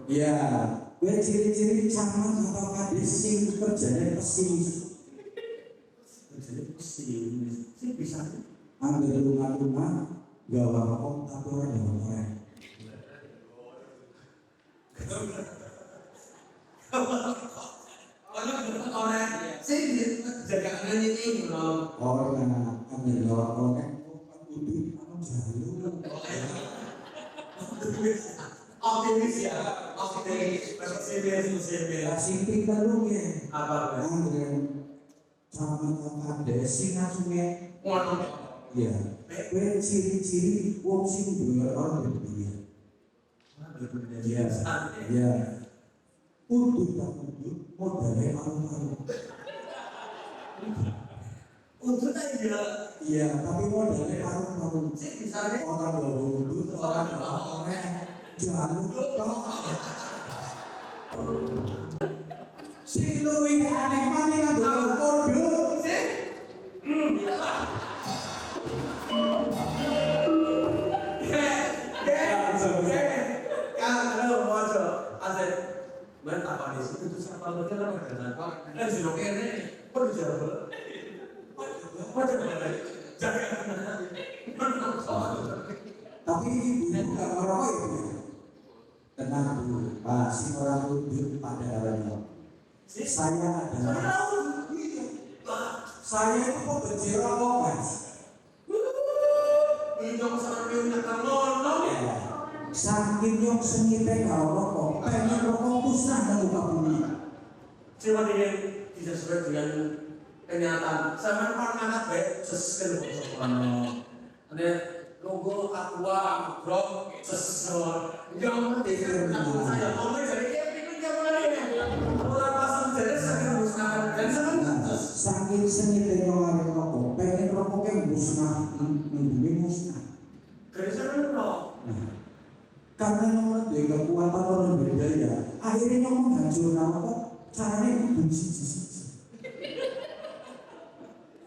Iya, kowe ciri-ciri camat atau kades sing kerjane pesimis. Sing bisa ambil rumah-rumah gawa rokok tapi ora gawa korek. Orang sih jaga ini Orang ambil rokok kan putih apa jalur. optimis ya, optimis, pesimis. Kasih pintar dong ya. Apa? Angger sama ada singa sungai. Ngono. Ya, kowe ciri-ciri wong sing duwe orang berbeda. Ya, ya. Untuk tak untuk modalnya paru-paru. Untuk aja. Iya, tapi modalnya paru-paru. Sih misalnya Orang bawa wudhu, orang bawa orek, jangan lupa. Si luwih aneh mana yang bawa kode? sih. Kalau mojo, asal apa di situ tuh siapa lagi lah dengan kau? Sudah kene, kau dijawab. Tapi ibu gak merokok itu. Tenang dulu, Pak, si orang wudhu pada orangnya. Saya adalah saya itu kok benci rokok, Mas. Indong sampai nak ngono. Saking yang sengite kalau rokok, pengen rokok musnah dan muka bumi. Cuma ini tidak sesuai dengan kenyataan. Sama orang anak baik sesuai dengan ada logo aqua, grok, sesuai. Jangan tidak saya ngomong dari itu jangan lagi. Orang pasang jelas saking musnah dan sangat. Saking sengite kalau rokok, pengen rokoknya musnah, bumi musnah. Dari sana loh. Karena nomor dua kekuatan orang berbeda, akhirnya ngomong hancur nama kok caranya itu siji.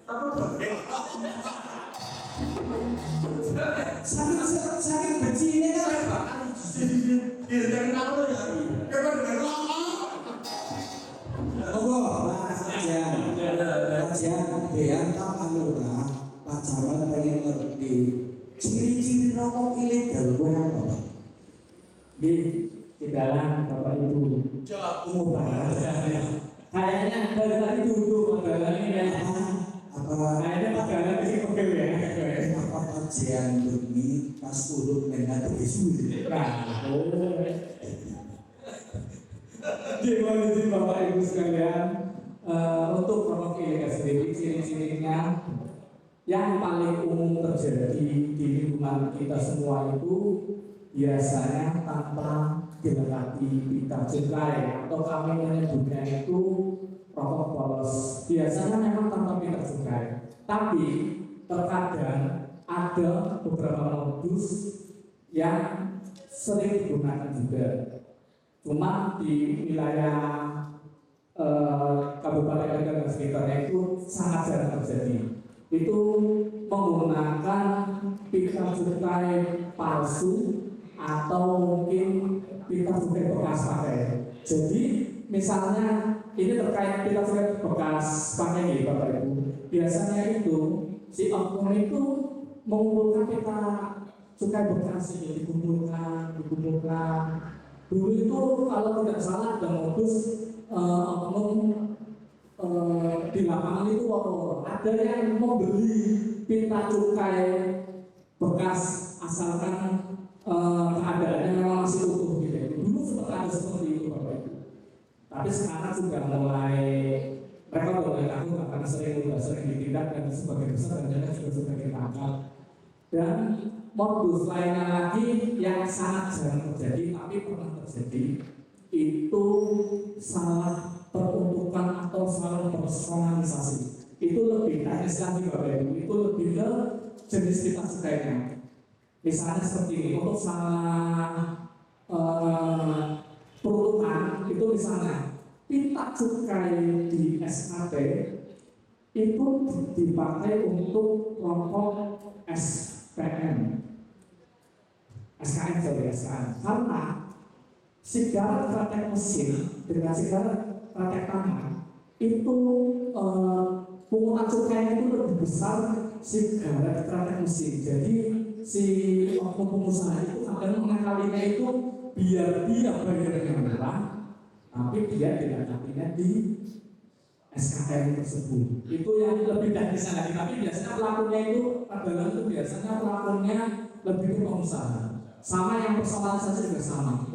Apa tuh? Saking benci ini kan apa? Dari apa ya? Kapan dengan lama? Kajian beantang alura pacaran pengen ngerti ciri-ciri rokok ilegal gue apa? Di dalam Bapak Ibu umum banget. Kayaknya dari tadi duduk pegangan ini ya. Kayaknya pegangan ini pegel ya. Apa kajian demi pas urut mengat Yesus? Gimana sih Bapak Ibu sekalian, untuk rokok ilegal sendiri ciri-cirinya yang paling umum terjadi di lingkungan kita semua itu biasanya tanpa dilengkapi pita cukai, atau kami menyebutnya itu rokok polos. Biasanya memang tanpa pita cukai, tapi terkadang ada beberapa modus yang sering digunakan juga. Cuma di wilayah Kabupaten dan sekitarnya itu sangat jarang terjadi. Itu menggunakan pita cukai palsu atau mungkin pita cukai bekas pakai. Jadi misalnya ini terkait pita cukai bekas pakai nih Bapak Ibu. Biasanya itu si oknum itu mengumpulkan pita cukai bekas ini, dikumpulkan. Dulu itu kalau tidak salah ada modus oknum di lapangan itu ada yang membeli pita cukai bekas asalkan keadaannya memang masih utuh gitu. Dulu sempat ada seperti itu Bapak Ibu. Tapi sekarang sudah mulai mereka mulai takut karena sering ditindak dan sebagai besar dan juga sudah ditangkap. Dan modus lainnya lagi yang sangat jarang terjadi tapi pernah terjadi itu salah peruntukan atau salah personalisasi. Itu lebih teknis lagi Bapak Ibu. Itu lebih ke jenis pita cukainya. Misalnya seperti ini, untuk salah peruntukan itu misalnya pita cukai di SKT itu dipakai untuk kelompok SKM karena sigaret praktek mesin dengan sigaret praktek tangan itu pungutan cukainya itu lebih besar sigaret praktek mesin. Jadi si oknum pengusaha itu akan mengakalinya itu biar dia bayarnya murah, tapi dia tidak dapatnya di SKM tersebut. Itu yang lebih teknis lagi. Tapi biasanya pelakunya itu adalah biasanya pelakunya lebih ke pengusaha. Sama yang personalisasi juga sama.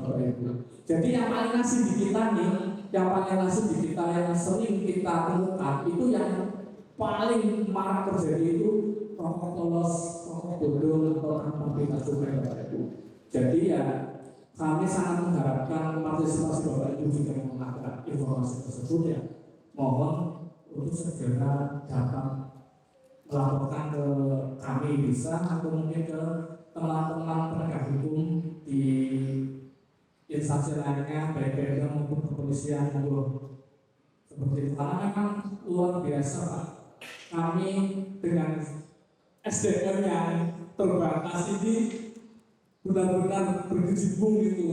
Jadi yang paling nasi di kita nih, yang paling nasi di kita yang sering kita temukan itu yang paling marak terjadi itu rokok polos, rokok bodong, atau tanpa pita cukai Bapak Ibu. Jadi ya kami sangat mengharapkan partisipasi Bapak Ibu juga mengangkat informasi tersebut ya. Mohon untuk segera dapat melaporkan ke kami bisa atau mungkin ke teman-teman penegak hukum di instansi lainnya baik BNN maupun kepolisian seperti itu. Karena memang luar biasa Pak. Kami dengan SDM yang terbatas ini benar-benar berkecimpung gitu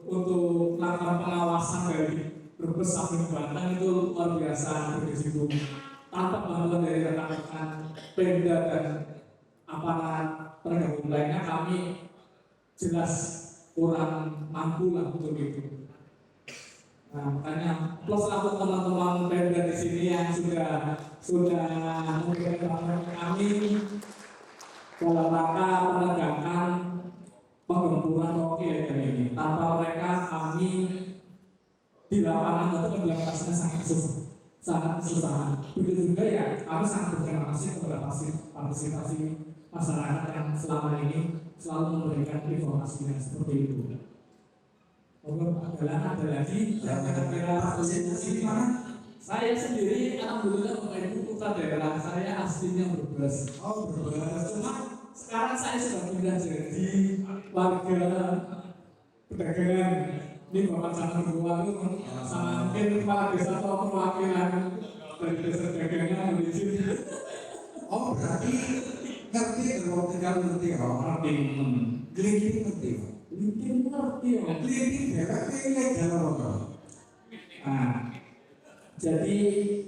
untuk melakukan pengawasan dari Brebes sampai Banten itu luar biasa berkecimpung. Tanpa bantuan dari rekan-rekan Pemda dan aparat penegak hukum lainnya kami jelas kurang mampu lah untuk itu. Nah, makanya plus aku teman-teman Pemda di sini yang sudah memberikan kami dalam rangka penegakan penggemburan rocky ini. Tanpa mereka kami di lapangan itu penjelasannya sangat kesusahan. Begitu juga ya, kami sangat berterima kasih kepada partisipasi masyarakat yang selama ini selalu memberikan informasi yang seperti itu. Ada lagi yang kira-kira solusi mana? Saya sendiri alhamdulillah Bapak Ibu putra daerah saya aslinya Brebes. Oh, Brebes. Cuma sekarang saya sudah pindah jadi warga pedagangan. Ini Bapak Camat Gua itu sama mungkin kepala desa atau perwakilan dari desa dagangan di sini. Oh, berarti ngerti kalau tinggal ngerti kok. Ngerti. Gelitik ngerti kok. Mungkin ngerti ya. Gelitik dewek ilegal apa? Nah, jadi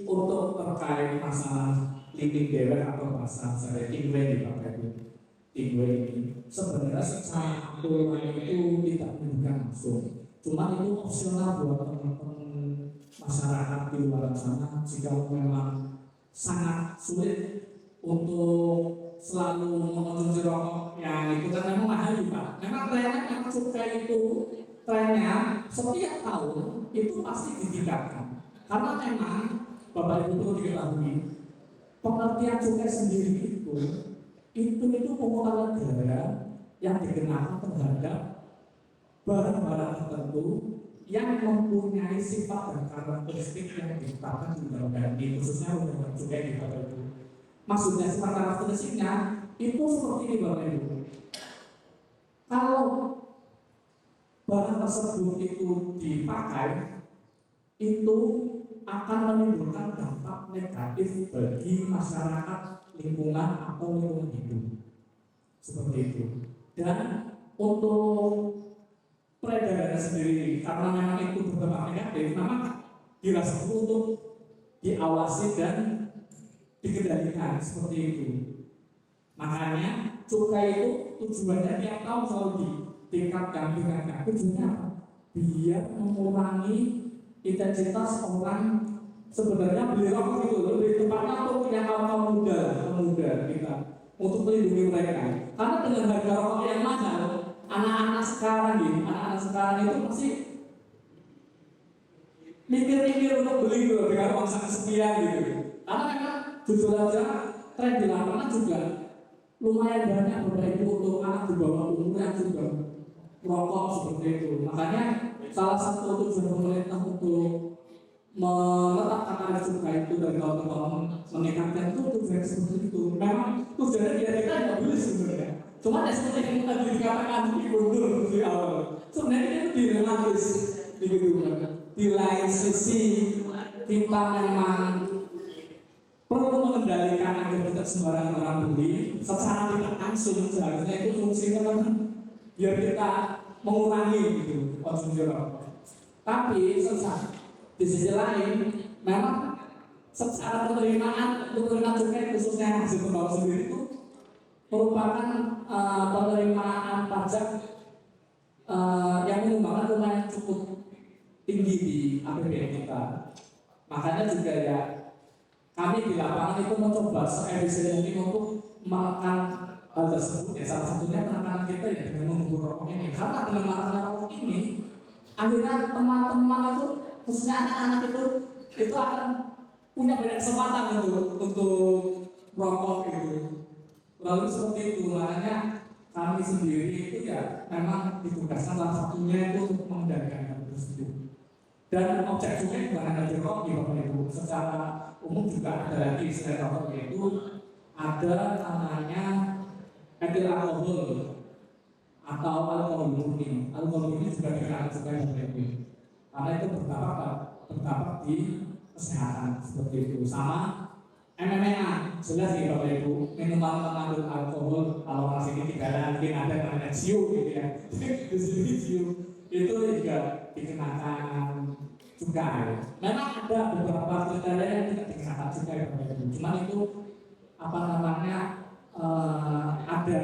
untuk terkait masalah linting dewek atau bahasa saya tingwe di Bapak Ibu, tingwe ini sebenarnya secara aturan itu tidak menunjukkan langsung. Cuma itu opsional buat teman-teman masyarakat di luar sana jika memang sangat sulit untuk selalu mengonsumsi rokok yang itu kan memang mahal juga. Memang trennya memang cukai itu trennya setiap tahun itu pasti ditingkatkan. Karena memang Bapak Ibu perlu diketahui pengertian cukai sendiri itu pungutan negara yang dikenakan terhadap barang-barang tertentu yang mempunyai sifat dan karakteristik yang ditetapkan di undang-undang ini, khususnya undang-undang cukai di Bapak Ibu. Maksudnya sifat karakteristiknya itu seperti ini Bapak Ibu. Kalau barang tersebut itu dipakai, itu akan menimbulkan dampak negatif bagi masyarakat, lingkungan atau lingkungan hidup. Seperti itu. Dan untuk peredarannya sendiri, karena memang itu berdampak negatif, memang dirasa perlu untuk diawasi dan dikendalikan seperti itu. Makanya cukai itu tujuannya tiap tahun selalu ditingkatkan. Tujuannya apa? Biar mengurangi intensitas orang sebenarnya beli rokok itu lebih tepatnya untuk yang kaum muda kita untuk melindungi mereka. Karena dengan harga rokok yang mahal, anak-anak sekarang itu pasti mikir-mikir untuk beli gitu dengan uang sangat sekian gitu. Karena memang jujur aja tren di lapangan juga lumayan banyak Bapak Ibu untuk anak di bawah umur yang juga merokok seperti itu. Makanya salah satu tujuan pemerintah untuk menetapkan tarif cukai itu dari tahun ke tahun meningkatkan itu tujuan seperti itu. Memang tujuannya biar kita nggak beli sebenarnya. Cuma ya seperti yang tadi dikatakan diundur di awal. Sebenarnya itu dilematis begitu kan. Di lain sisi kita memang perlu mengendalikan agar tidak sembarangan orang beli secara tidak langsung. Seharusnya itu fungsinya kan biar kita mengurangi gitu konsumsi rokok. Tapi di sisi lain memang secara penerimaan cukai khususnya hasil pegawai sendiri itu merupakan penerimaan pajak yang menyumbangkan lumayan cukup tinggi di APBN kita. Makanya juga ya kami di lapangan itu mencoba seefisien mungkin untuk menekan hal tersebut. Ya salah satunya penekanan kita ya dengan mengukur rokok ini. Karena dengan maraknya rokok ini, akhirnya teman-teman itu khususnya anak-anak itu akan punya banyak kesempatan untuk rokok gitu. Lalu seperti itu, makanya kami sendiri itu ya memang ditugaskan salah satunya itu untuk mengendalikan hal tersebut. Dan objek juga bukan hanya di rokok ya Bapak Ibu, secara umum juga ada lagi selain rokok, yaitu ada namanya etil alkohol atau alkohol murni. Alkohol ini juga dikenal sebagai Bapak Ibu, karena itu berdampak di kesehatan seperti itu. Sama MMA, jelas ya Bapak Ibu, minuman mengandung alkohol, kalau masih ini tidak mungkin ada namanya ciu gitu ya. Di sini ciu itu juga dikenakan cukai. Memang ada beberapa kriteria yang tidak dikenakan cukai Bapak Ibu. Cuma itu apa namanya ada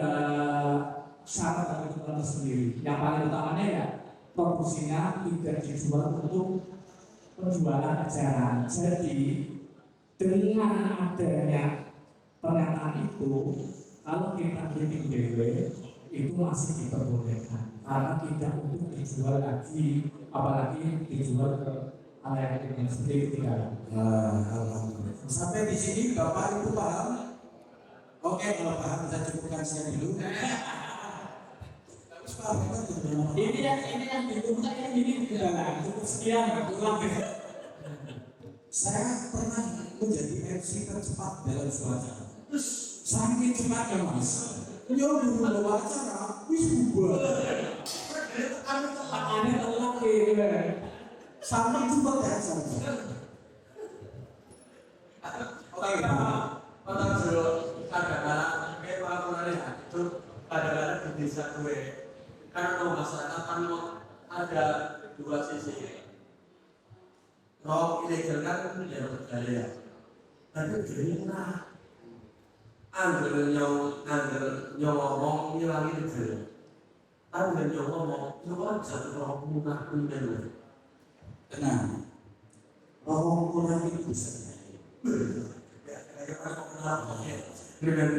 syarat dari ketentuan tersendiri. Yang paling utamanya ya produksinya tidak dijual untuk penjualan ajaran. Jadi dengan adanya pernyataan itu, kalau kita bikin DW itu masih diperbolehkan karena tidak untuk dijual lagi, apalagi dijual ke halayak yang seperti itu tidak. Alhamdulillah. Sampai di sini Bapak Ibu paham? Oke, kalau paham saya cukupkan saya dulu. Ini yang diminta yang ini tidak cukup sekian kurang. Saya pernah menjadi MC tercepat dalam suatu acara. Saking cepatnya Mas, dulu bawa acara, wis bubar. Aneh telat gitu. Saking cepat ya acara. Oke, Pak Jero, kadang-kadang kayak orang itu kadang-kadang di desa gue, karena masyarakat kan ada dua sisi. Rokok ilegal kan ya berbahaya. Tapi gimana? Angger ngomong ngilangi itu. Angger ngomong aja rokok munah bener. Tenang, rokok murah itu bisa jadi. Ya, kayak rokok munah. Bener.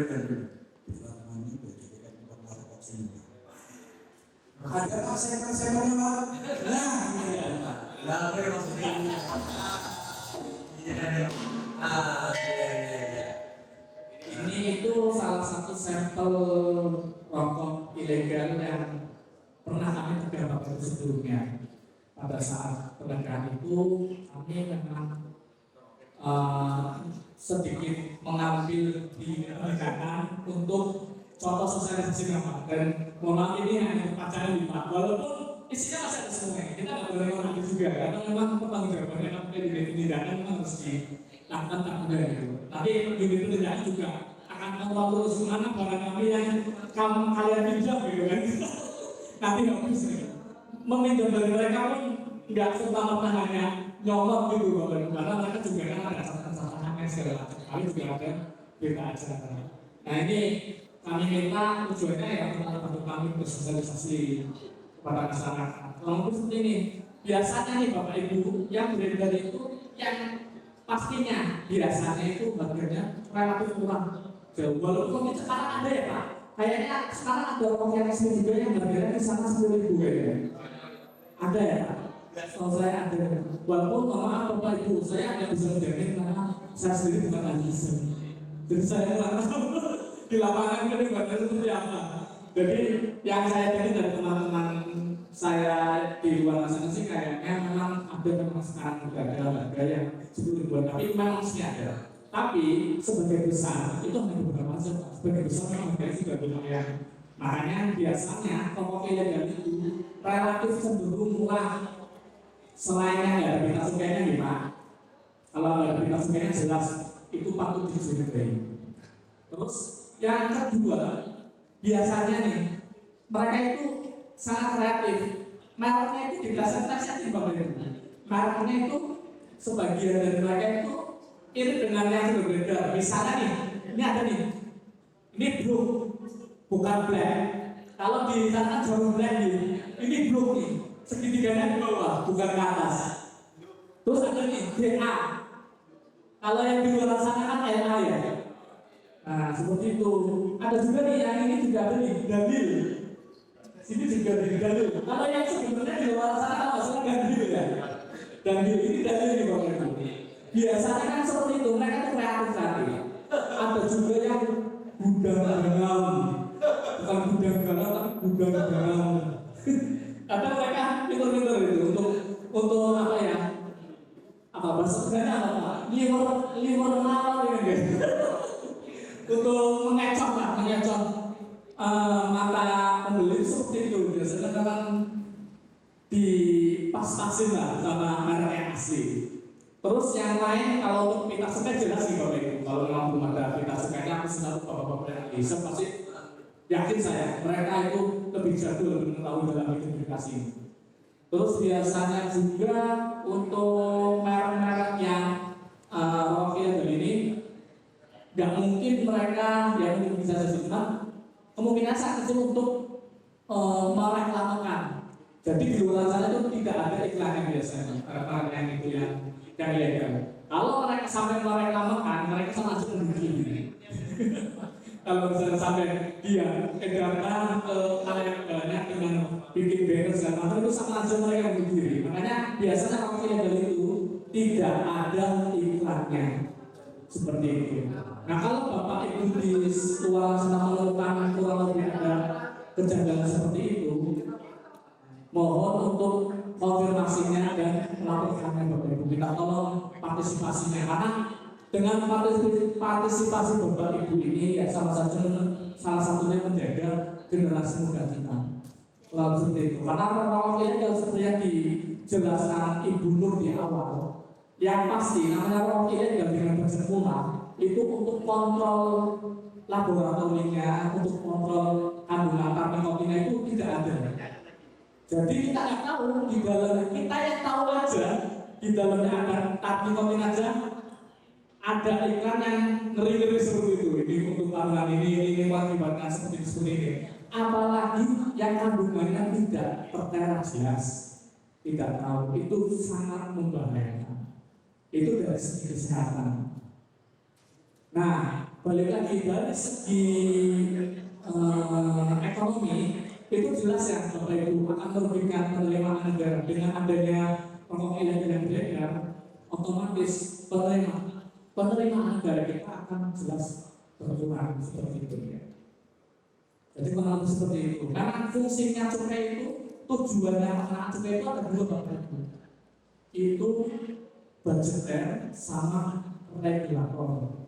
Ada Pak semen-semennya Pak. Nah, Lalu maksudnya ini itu salah satu sampel rokok ilegal yang pernah kami tegar Bapak Ibu sebelumnya. Pada saat penegakan itu kami memang sedikit mengambil di penegakan untuk contoh sosialisasi nama, dan mohon maaf ini hanya pacaran di Pak, walaupun isinya masih ada semuanya, kita nggak boleh ngomong juga karena memang pertanggungjawabannya sampai di tindakan memang harus dilakukan tak mudah gitu. Tapi di tindakan juga akan tahu terus mana barang kami yang kalian pinjam gitu kan. Nanti nggak bisa meminjam dari mereka pun nggak serta-merta hanya nyolot gitu Bapak Ibu, karena mereka juga kan ada catatan-catatannya segala macam. Kami juga ada berita acara. Nah ini kami minta tujuannya ya untuk kami bersosialisasi kepada masyarakat. Kalau seperti ini, biasanya nih Bapak Ibu yang beredar itu yang pastinya biasanya itu harganya relatif kurang jauh. Walaupun itu sekarang ada ya Pak, kayaknya sekarang ada rokok yang resmi juga yang harganya di sana 10.000 kayaknya. Ada ya Pak? Kalau saya ada. Walaupun maaf Bapak Ibu, saya nggak bisa menjamin karena saya sendiri bukan ahli. Jadi saya nggak tahu di lapangan ini bahannya seperti apa. Jadi yang saya dengar dari teman-teman saya di luar sana sih kayaknya memang ada memang sekarang juga ada harga yang 10.000, tapi memang masih ada. Tapi sebagai besar itu hanya beberapa saja. Sebagai besar memang harganya juga lumayan. Makanya biasanya rokok ilegal itu relatif cenderung murah. Selainnya nggak ada berita sukainya nih Pak. Kalau nggak ada berita sukainya jelas itu patut dicurigai. Terus yang kedua, biasanya nih mereka itu sangat kreatif. Mereknya itu diklasifikasi Bapak Ibu. Mereknya itu sebagian dari mereka itu irit dengan yang berbeda. Misalnya nih, ini ada nih, ini blue, bukan black. Kalau di sana jauh black nih, ini blue nih, segitiganya di bawah, bukan ke atas. Terus ada nih DA. Kalau yang di luar sana kan LA ya. Nah seperti itu. Ada juga nih yang ini juga ada nih Dalil. Sini juga ada Dalil. Kalau yang sebenarnya di luar sana kan masalah Dalil ya. Dalil ini Dalil nih Bapak Ibu. biasanya kan seperti itu, mereka itu kreatif tadi. Ada juga yang gudang garam, bukan gudang garam tapi gudang garam. Ada mereka pintar-pintar itu untuk apa ya? Apa bahasa kerennya apa? Liver nalar ya guys. Untuk mengecoh mata pembeli seperti itu biasanya kan dipas-pasin lah sama merek yang asli. Terus yang lain kalau untuk pita sekai jelas sih Bapak Ibu. Kalau memang belum ada pita sekainya aku selalu bapak-bapak yang bisa pasti yakin saya mereka itu lebih jago lebih mengetahui dalam identifikasi. Terus biasanya juga untuk merek-merek yang affiliate ini nggak mungkin mereka yang mungkin bisa disebutkan kemungkinan sangat kecil untuk mereklamekan. Jadi di luar sana itu tidak ada iklan yang biasanya para yang itu yang ilegal. Kalau mereka sampai mereklamekan, mereka sama aja mendukung. Kalau misalnya sampai dia edarkan ke kalian banyak dengan bikin banner segala macam itu sama aja mereka mendukung. Makanya biasanya kalau ilegal itu tidak ada iklannya seperti itu. Nah kalau Bapak Ibu di luar sana menemukan kurang lebih ada kejanggalan seperti itu, mohon untuk konfirmasinya dan melaporkannya Bapak Ibu. Kita tolong partisipasinya karena dengan partisipasi Bapak Ibu ini ya salah satunya menjaga generasi muda kita. Lalu seperti itu. Karena rawatnya yang seperti yang dijelaskan Ibu Nur di awal, yang pasti namanya rawatnya dengan bersempurna itu untuk kontrol laboratoriumnya, untuk kontrol kandungan nikotinnya itu tidak ada. Jadi kita nggak tahu di dalam kita yang tahu aja di dalamnya ada nikotin aja ada iklan yang ngeri-ngeri seperti itu. Ini untuk kandungan ini mengakibatkan seperti ini. Apalagi yang kandungannya tidak tertera jelas, tidak tahu, itu sangat membahayakan. Itu dari segi kesehatan. Nah, balik lagi dari segi ekonomi, itu jelas ya Bapak Ibu akan merugikan penerimaan negara dengan adanya rokok ilegal yang beredar, otomatis penerimaan negara kita akan jelas berkurang seperti itu ya. Jadi mengalami seperti itu. Karena fungsinya cukai itu, tujuannya pengenaan cukai itu ada dua Bapak Ibu. Itu budgeter sama regulator.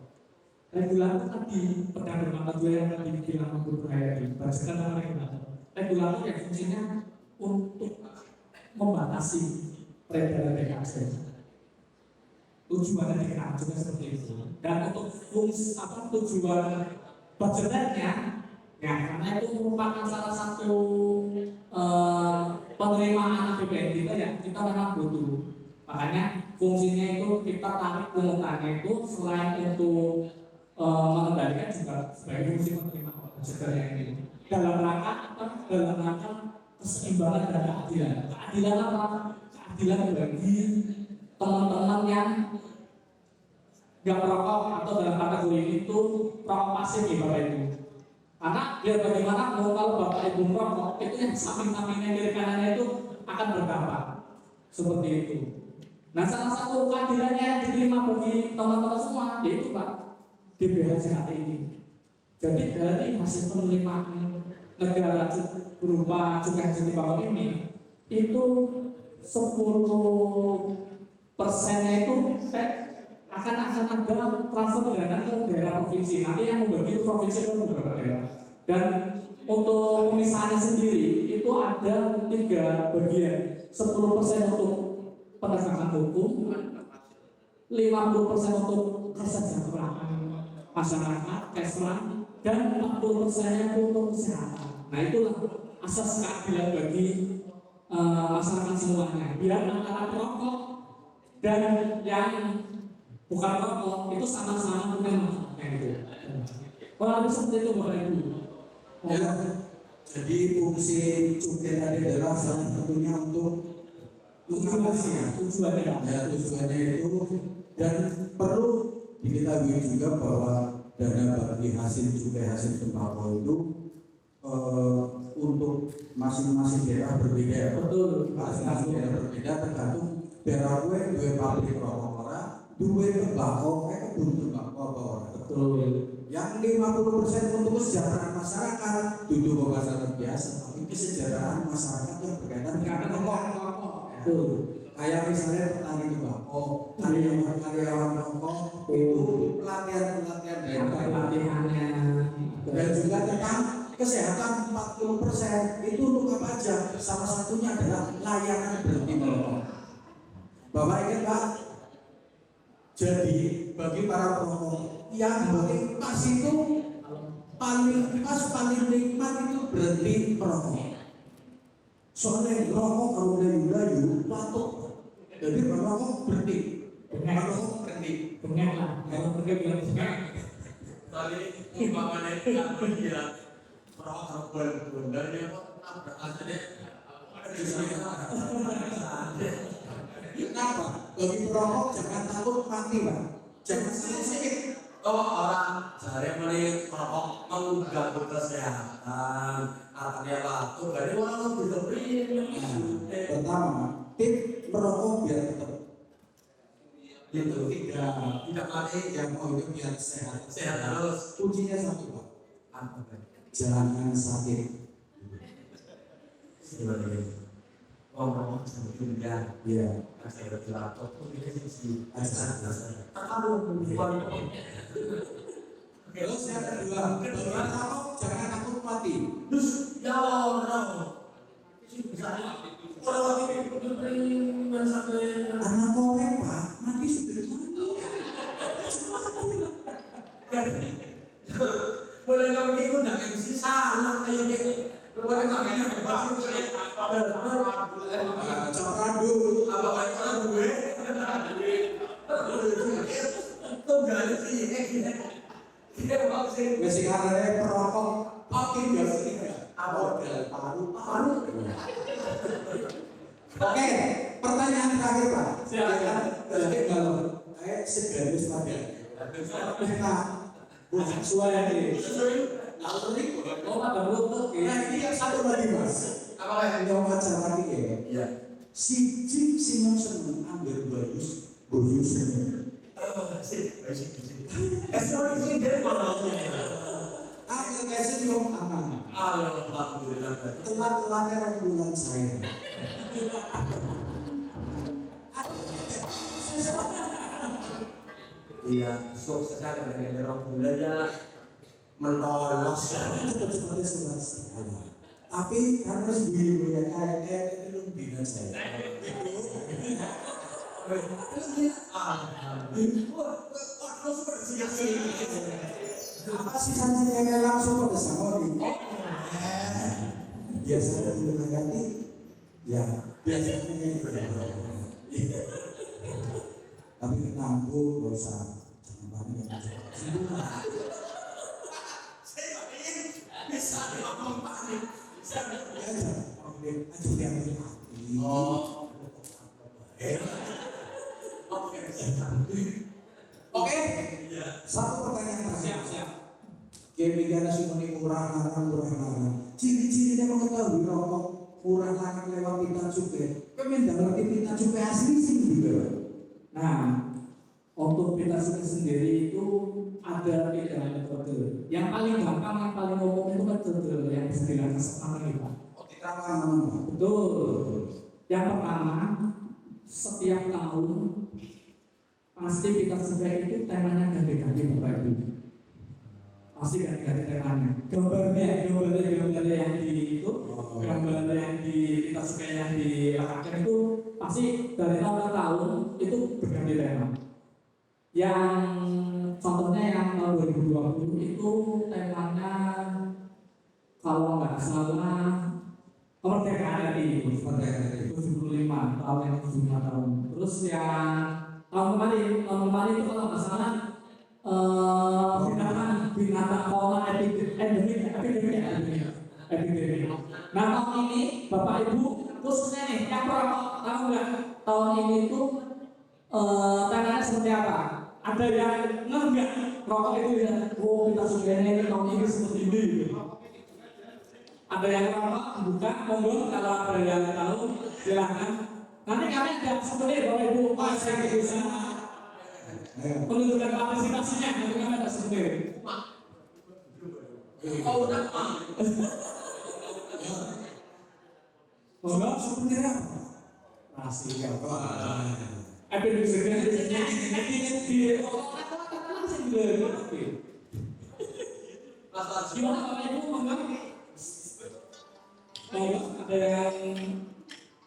Regulator tadi pedagang mata dua yang tadi bilang berbahaya di budgeter sama regulator. Regulator yang fungsinya untuk membatasi peredaran THC. Tujuannya dikenal juga seperti itu. Dan untuk fungsi tujuan budgeternya, ya karena itu merupakan salah satu penerimaan APBN kita ya, kita memang butuh. Makanya fungsinya itu kita tarik pungutannya itu selain untuk mengendalikan juga sebagai fungsi penerimaan budgeternya ini. Dalam rangka keseimbangan dan keadilan. Keadilan apa? Keadilan bagi teman-teman yang nggak merokok atau dalam kategori itu rokok pasif ya Bapak Ibu. Karena biar bagaimana kalau Bapak Ibu merokok itu yang samping-sampingnya kiri kanannya itu akan berdampak seperti itu. Nah salah satu keadilannya yang diterima bagi teman-teman semua yaitu Pak DBHJKT ini. Jadi dari hasil penerimaan negara berupa cukai hasil bawah ini itu 10%-nya itu akan ada transfer dana ke daerah provinsi. Nanti yang membagi provinsi itu beberapa daerah. Dan untuk pemisahannya sendiri itu ada 3 bagian. 10% untuk penegakan hukum, 50% untuk kesejahteraan masyarakat, kesehatan, dan 40% untuk kesehatan. Nah itulah asas keadilan bagi masyarakat semuanya. Biar antara perokok dan yang bukan perokok itu sama-sama punya manfaatnya itu. Kalau seperti itu Bapak Ibu. Ya, jadi fungsi cukai tadi adalah salah satunya untuk mengawasi ya. Tujuannya itu dan perlu diketahui juga bahwa dana bagi hasil cukai hasil tembakau itu untuk masing-masing daerah berbeda. Betul. Masing-masing daerah berbeda tergantung daerah gue pabrik rokok ora, duwe tembakau, kebun tembakau apa orang. Betul. Yang 50% untuk kesejahteraan masyarakat, duduk masyarakat biasa, tapi kesejahteraan masyarakat yang berkaitan dengan rokok. Betul. Kayak misalnya petani tembakau, karyawan rokok, itu pelatihan dari Pelatihannya. dan juga tentang kesehatan 40% itu untuk apa aja? Salah satunya adalah layanan berhenti merokok. Bapak ingat Pak? Jadi bagi para perokok yang paling pas itu paling nikmat itu berhenti merokok. Soalnya rokok kalau melayu batuk. Jadi merokok berhenti. Merokok berhenti. Bengek lah. Kalau pergi bilang bengek. Tadi umpamanya aku dia merokok berbunda dia kok nabrak deh. Kenapa? Bagi perokok jangan takut mati Pak. Jangan sakit. Oh orang sehari hari merokok mengganggu kesehatan. Artinya apa? Tuh dari orang lebih lebih. Pertama, tip merokok biar tetap Itu tidak mati yang mau itu biar sehat. sehat terus. Kuncinya satu Pak, Apa kan? jangan sakit. Sebenarnya ngomong sama juga. Ya, Saya berbilang tuh ini sih asal. aduh bukan. Terus yang kedua, bagi perokok jangan takut mati. Terus ya orang bisa orang ini sampai Anak korek Pak, mati sudah mati. boleh kamu ikut nggak MC sana kayak gitu boleh kamu ikut Capradu, apa orang gue tuh gak sih kita mau sih masih karena perokok, oke biar apa paru. Oke, pertanyaan terakhir Pak. Silakan. Jadi kalau segaris pada kita bukan suara ini. Oh, ada lutut ya. Nah ini yang satu lagi Mas. apa yang Yang wajar lagi ya. iya Si Jim Simon seneng ambil bayus seneng. sorry dari mana Ambil kasih yang aman. alhamdulillah Telat-telatnya rembulan saya. iya sukses sekali dengan orang bulannya menolos Cepat-cepatnya sudah saya. Tapi karena sebelum ya kayak belum bina saya. Apa sih sanksinya langsung pada sama ini? Biasanya belum ganti, ya biasanya ini berbeda. Tapi kenapa gak usah jangan panik ya. bisa ngomong panik Oke, aja yang hati. Oke, satu pertanyaan terakhir. Siap. Kemikana simoni kurang larang. Ciri-cirinya mengetahui rokok kurang larang lewat pita cukai. Kemen dalam pita cukai asli sih juga. Nah, untuk pita cukai sendiri itu ada 3 metode. Yang paling gampang, yang paling umum itu metode yang bisa dilakukan sekarang ini Pak. Kita mana? Betul. Yang pertama, setiap tahun pasti pita cukai itu temanya ganti-ganti Bapak Ibu. Pasti ganti-ganti temanya. Gambar yang di itu, gambar yang di pita cukai yang di akhir itu pasti dari tahun ke tahun itu berganti tema. Yang contohnya yang tahun 2020 itu temanya kalau nggak salah kemerdekaan RI 75 tahun yang 75 tahun. Terus yang tahun kemarin itu kalau nggak salah binatang fauna epidemik. Nah tahun ini Bapak Ibu khususnya nih yang perokok tahu nggak tahun ini tuh temanya seperti apa? Ada yang nggak rokok itu ya, kita sudah ini tahun ini seperti ini. Gitu. Ada yang rokok buka, monggo kalau ada yang tahu silakan. Nanti kami ada seperti Bapak Ibu saya bisa. Menunjukkan kapasitasnya, menunjukkan ada sendiri. Oh, udah Pak. Monggo, seperti apa? rahasia. Wah. Apa yang bisa di kata-kata sendiri. Gimana Bapak Ibu, monggo? Monggo, ada yang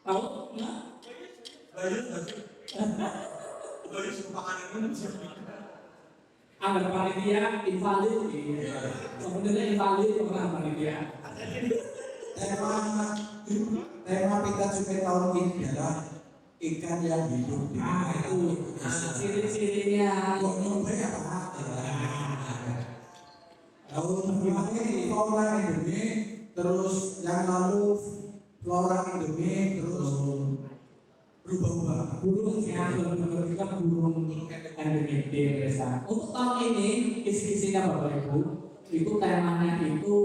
tahu? Nah? Bayu suka makanan ini. Ada panitia invalid, sebenarnya invalid pernah panitia. Tema kita juga tahun ini adalah ikan yang hidup di Itu ciri-cirinya. Ngomong apa? Tahun ini flora endemik, terus yang lalu flora endemik, terus berubah-ubah. Burung yang berbentuk burung endemik di Indonesia. Untuk tahun ini isi-isinya Bapak Ibu itu temanya itu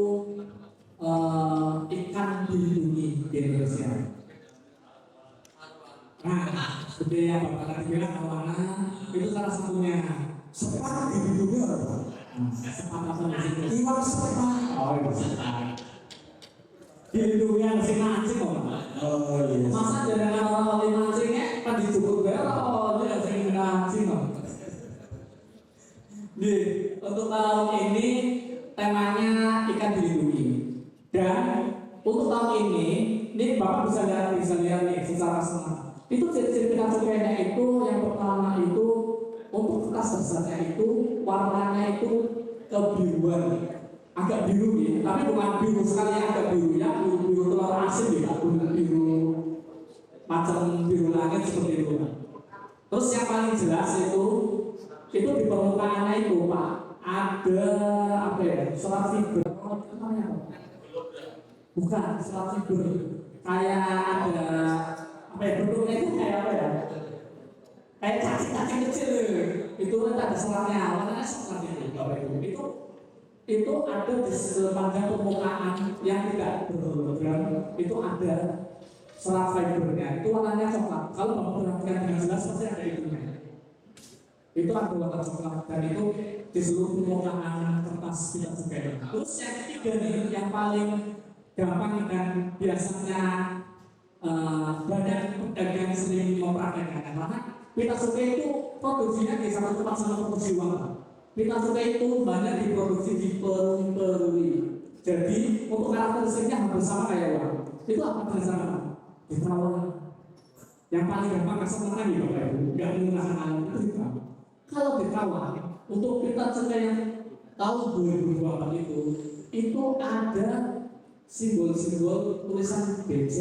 ikan dilindungi di Indonesia. Nah, seperti yang Bapak tadi bilang awana itu salah satunya. Sepak dilindungi apa? Sepak apa di situ? Iwan sepak. Oh, itu sepak. Dilindungi yang masih mancing kok. Oh iya. Masa jangan orang mancingnya kan dicukup belok, dia sering mancing kok. Untuk tahun ini temanya ikan dilindungi. Dan untuk tahun ini Bapak bisa lihat nih secara semua. Itu ciri-ciri ikan cukainya itu yang pertama itu untuk kertas dasarnya itu warnanya itu kebiruan, agak biru ya, tapi bukan biru sekali agak biru ya, biru telur asin ya, biru macam biru langit seperti itu. Terus yang paling jelas itu di permukaannya itu Pak ada apa ya, serat fiber, namanya apa? Bukan serat fiber, kayak ada apa ya, bentuknya itu kayak apa ya? Kayak cacing-cacing kecil itu ada seratnya, warnanya serat itu. Itu ada di sepanjang permukaan yang tidak berhologram, itu ada serat fibernya, itu warnanya coklat. Kalau Bapak perhatikan dengan jelas pasti ada itunya. Itu ada warna coklat dan itu di seluruh permukaan kertas kita juga. Terus yang ketiga nih, yang paling gampang dan biasanya banyak pedagang sering mempraktekkan, karena pita cukai itu produksinya di satu tempat sama produksi uang. Pita cukai itu banyak diproduksi di Perui. Jadi untuk karakteristiknya hampir sama kayak uang. Itu apa dasarnya? Di Terawang. Yang paling gampang kasih makan ya Bapak Ibu, nggak menggunakan alam itu di Terawang. Kalau di Terawang untuk pita cukai yang tahun 2024 itu ada simbol-simbol tulisan BC,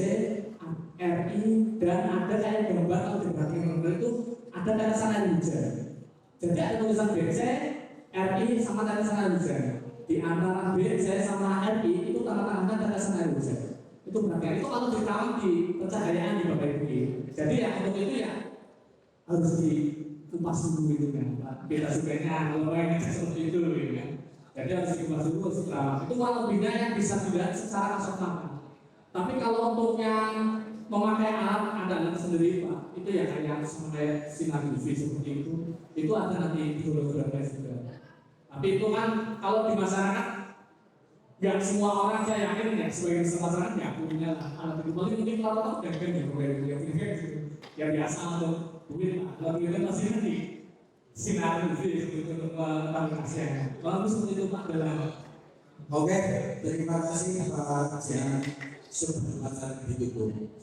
RI, dan ada kayak gambar atau gambar itu ada tetesan air hujan. Jadi ada tulisan BC, RI sama tetesan air hujan. Di antara BC sama RI itu tanda-tanda tetesan air hujan. Itu berarti itu kalau ditaruh di pencahayaan di Bapak Ibu. Jadi ya untuk itu ya harus dikupas dulu itu kan. Beda sukanya kalau yang ngecek seperti itu kan. Jadi harus dikupas dulu setelah itu kalau lebihnya yang bisa dilihat secara kasat mata. Tapi kalau untuk yang memakai alat andalan sendiri Pak, itu ya kayak sampai sinar UV seperti itu ada nanti di hologramnya juga. Tapi itu kan kalau di masyarakat nggak semua orang saya yakin ya sebagai masyarakat nggak punya alat itu. Mungkin kalau tahu dan kan ya biasa atau mungkin kalau kita masih nanti sinar UV untuk mengetahui kalau seperti itu Pak dalam. Oke, terima kasih Pak Jan. Sebelum acara ditutup,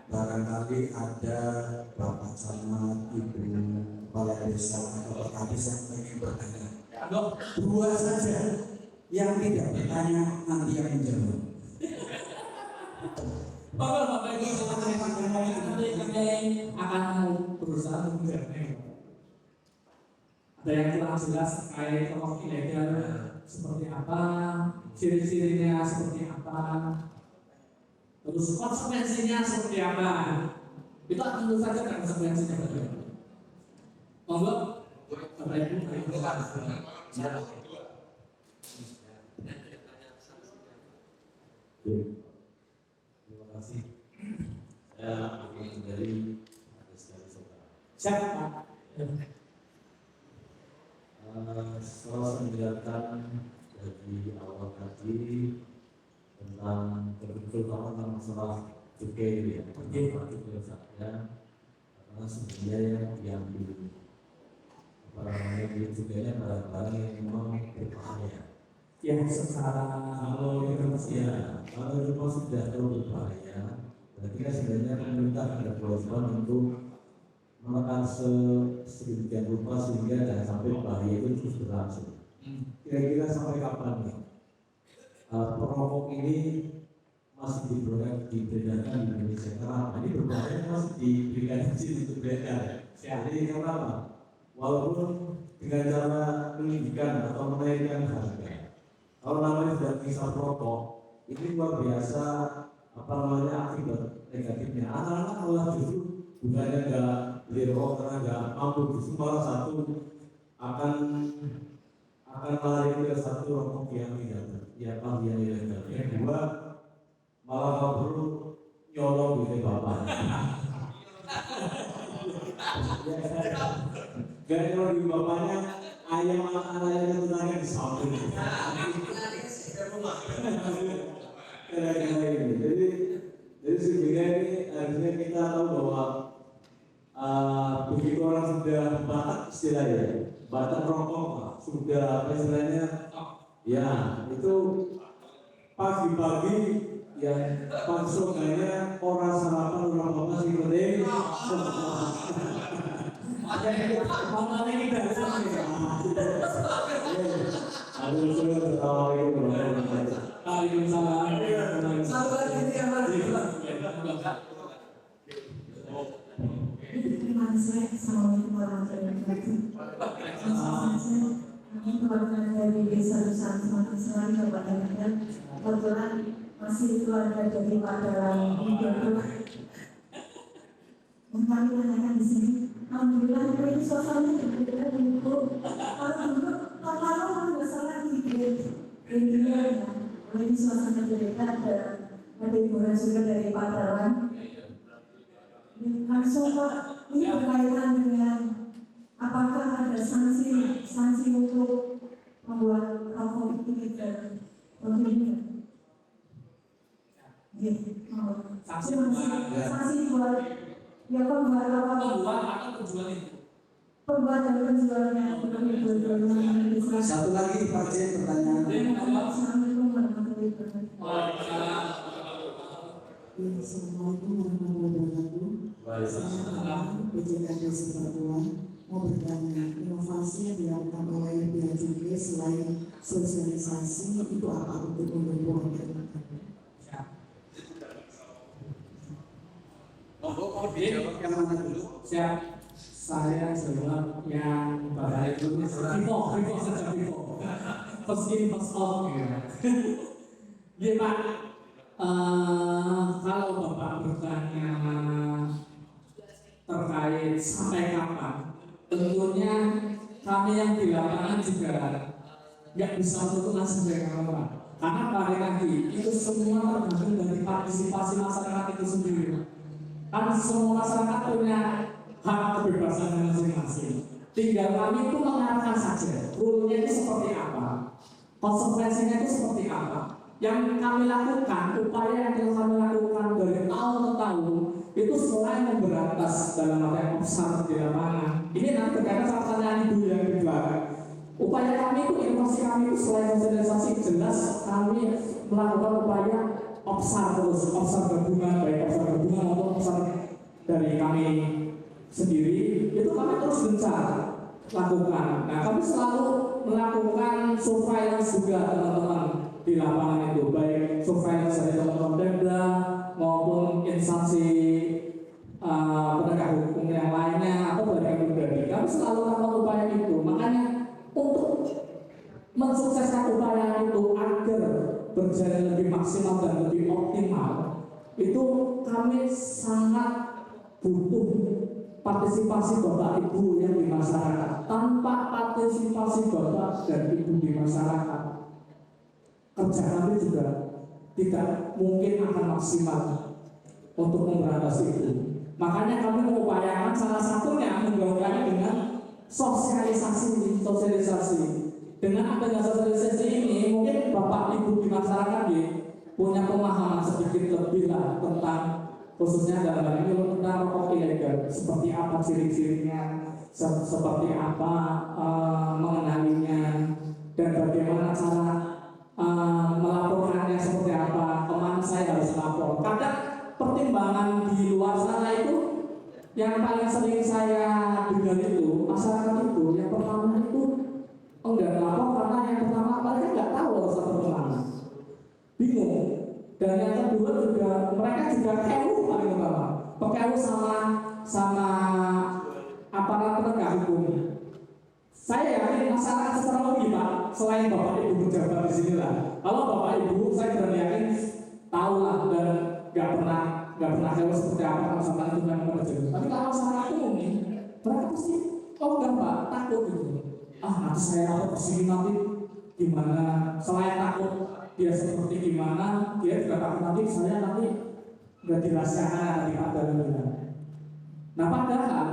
barangkali ada Bapak Camat, Ibu Kepala Desa atau Kadis yang ingin bertanya. Dua saja, yang tidak bertanya nanti yang menjawab. Bapak Ibu nanti kami akan berusaha menjawabnya. Ada yang kurang jelas terkait rokok ilegal seperti apa, ciri-cirinya seperti apa, terus konsekuensinya seperti apa. Itu akan tentu saja kan konsekuensinya berbeda. Monggo, Bapak Ibu, terima kasih. Saya dari Saudara. siapa Pak? awal tadi tentang terutama tentang masalah cukai ya, cukai saya karena sebenarnya yang di cukainya barang-barang yang memang berbahaya. Ya, secara Kalau rumah sudah terlalu berbahaya, berarti kan sebenarnya pemerintah ada kewajiban untuk menekan sedemikian rupa sehingga jangan sampai bahaya itu terus berlangsung. Kira-kira sampai kapan nih perokok ini masih diberedarkan di Indonesia? Karena ini berbahaya masih diberikan izin untuk beredar. Jadi kenapa? Walaupun dengan cara meninggikan atau menaikkan harga, kalau namanya sudah kisah rokok, ini luar biasa akibat negatifnya. Anak-anak malah justru bukannya nggak beli rokok karena nggak mampu, justru malah satu akan lari ke satu rokok yang ilegal, yang ilegal. Yang kedua malah nggak perlu nyolong gitu bapak. Dan kalau di bapaknya ayam itu nanya di samping. Kira-kira ini. Jadi sebenarnya ini harusnya kita tahu bahwa begitu orang sudah batak istilahnya, batak rokok sudah apa istilahnya, ya itu pagi-pagi yang pangsungnya orang sarapan orang apa sih penting. Ngomongnya kita Terima kasih. Assalamualaikum warahmatullahi wabarakatuh. Kami keluarga dari Desa Nusantara selalu Kabupaten kebetulan masih keluarga dari Pak Dalam Widodo. Yang kami tanyakan di sini, alhamdulillah ini suasananya berbeda dengan itu. Kalau dulu lama-lama kalau nggak salah di India ya, ini suasana berbeda ada hiburan juga dari Pak Dalam. Langsung Pak, ini berkaitan dengan apakah ada sanksi untuk membuat rokok itu tidak berhubungan? Sanksi buat ya pembuat rokok atau penjual itu. Pembuat dan penjualnya. Satu lagi Pak Jen pertanyaan. Assalamualaikum warahmatullahi wabarakatuh. Assalamualaikum warahmatullahi wabarakatuh. Saya PJK Desa Papua mau bertanya, inovasi yang dilakukan oleh Bea Cukai selain sosialisasi itu apa untuk mendukung masyarakat? Yang mana dulu? Siap. Saya jawab yang pada itu Vivo saja Vivo. First in first out ya. Iya Pak. Kalau Bapak bertanya terkait sampai kapan, tentunya kami yang di lapangan juga nggak bisa menentukan sampai kapan. Karena balik lagi itu semua tergantung dari partisipasi masyarakat itu sendiri. Kan semua masyarakat punya hak kebebasan masing-masing. Tinggal kami itu mengarahkan saja, rule-nya itu seperti apa, konsekuensinya itu seperti apa. Yang kami lakukan, upaya yang kami lakukan dari tahun ke tahun itu selain memberantas dalam arti besar di lapangan. Ini nanti berkaitan sama pertanyaan ibu yang kedua. Upaya kami itu, inovasi kami itu selain sosialisasi jelas kami melakukan upaya obsar gabungan, baik obsar gabungan maupun obsar dari kami sendiri itu kami terus gencar lakukan. Nah, kami selalu melakukan surveillance juga teman-teman di lapangan itu, baik surveillance dari teman-teman Pemda maupun instansi penegak hukum yang lainnya atau dari pribadi. Kami selalu melakukan upaya itu. Makanya untuk mensukseskan upaya itu agar berjalan lebih maksimal dan lebih optimal, itu kami sangat butuh partisipasi Bapak Ibu yang di masyarakat. Tanpa partisipasi Bapak dan Ibu di masyarakat, kerja kami juga tidak mungkin akan maksimal untuk memberantas itu. Makanya kami mengupayakan salah satunya menggaungkannya dengan sosialisasi. Dengan adanya sosialisasi ini, mungkin Bapak Ibu di masyarakat punya pemahaman sedikit lebih lah tentang khususnya dalam hal ini tentang rokok ilegal, seperti apa ciri-cirinya, seperti apa mengenalinya, dan bagaimana cara melaporkannya seperti apa, kemana saya harus lapor. Kadang pertimbangan di luar sana itu yang paling sering saya dengar itu masyarakat itu yang pertama itu enggak lapor karena yang pertama mereka nggak tahu harus lapor kemana, bingung. Dan yang kedua juga mereka juga kewu paling utama, pekewu sama aparat penegak hukum. Saya yakin masyarakat secara logis Pak, selain Bapak Ibu berjabat di sini lah. Kalau Bapak Ibu saya berani yakin tahu lah dan nggak pernah hewan seperti apa kalau sampai itu memang terjadi. Tapi kalau masyarakat umum nih, mereka pasti enggak Pak, takut gitu. Nanti saya lapor ke sini nanti gimana? Selain takut dia seperti gimana, dia juga takut nanti saya nanti nggak dirahasiakan atau dipadamkan. Nah padahal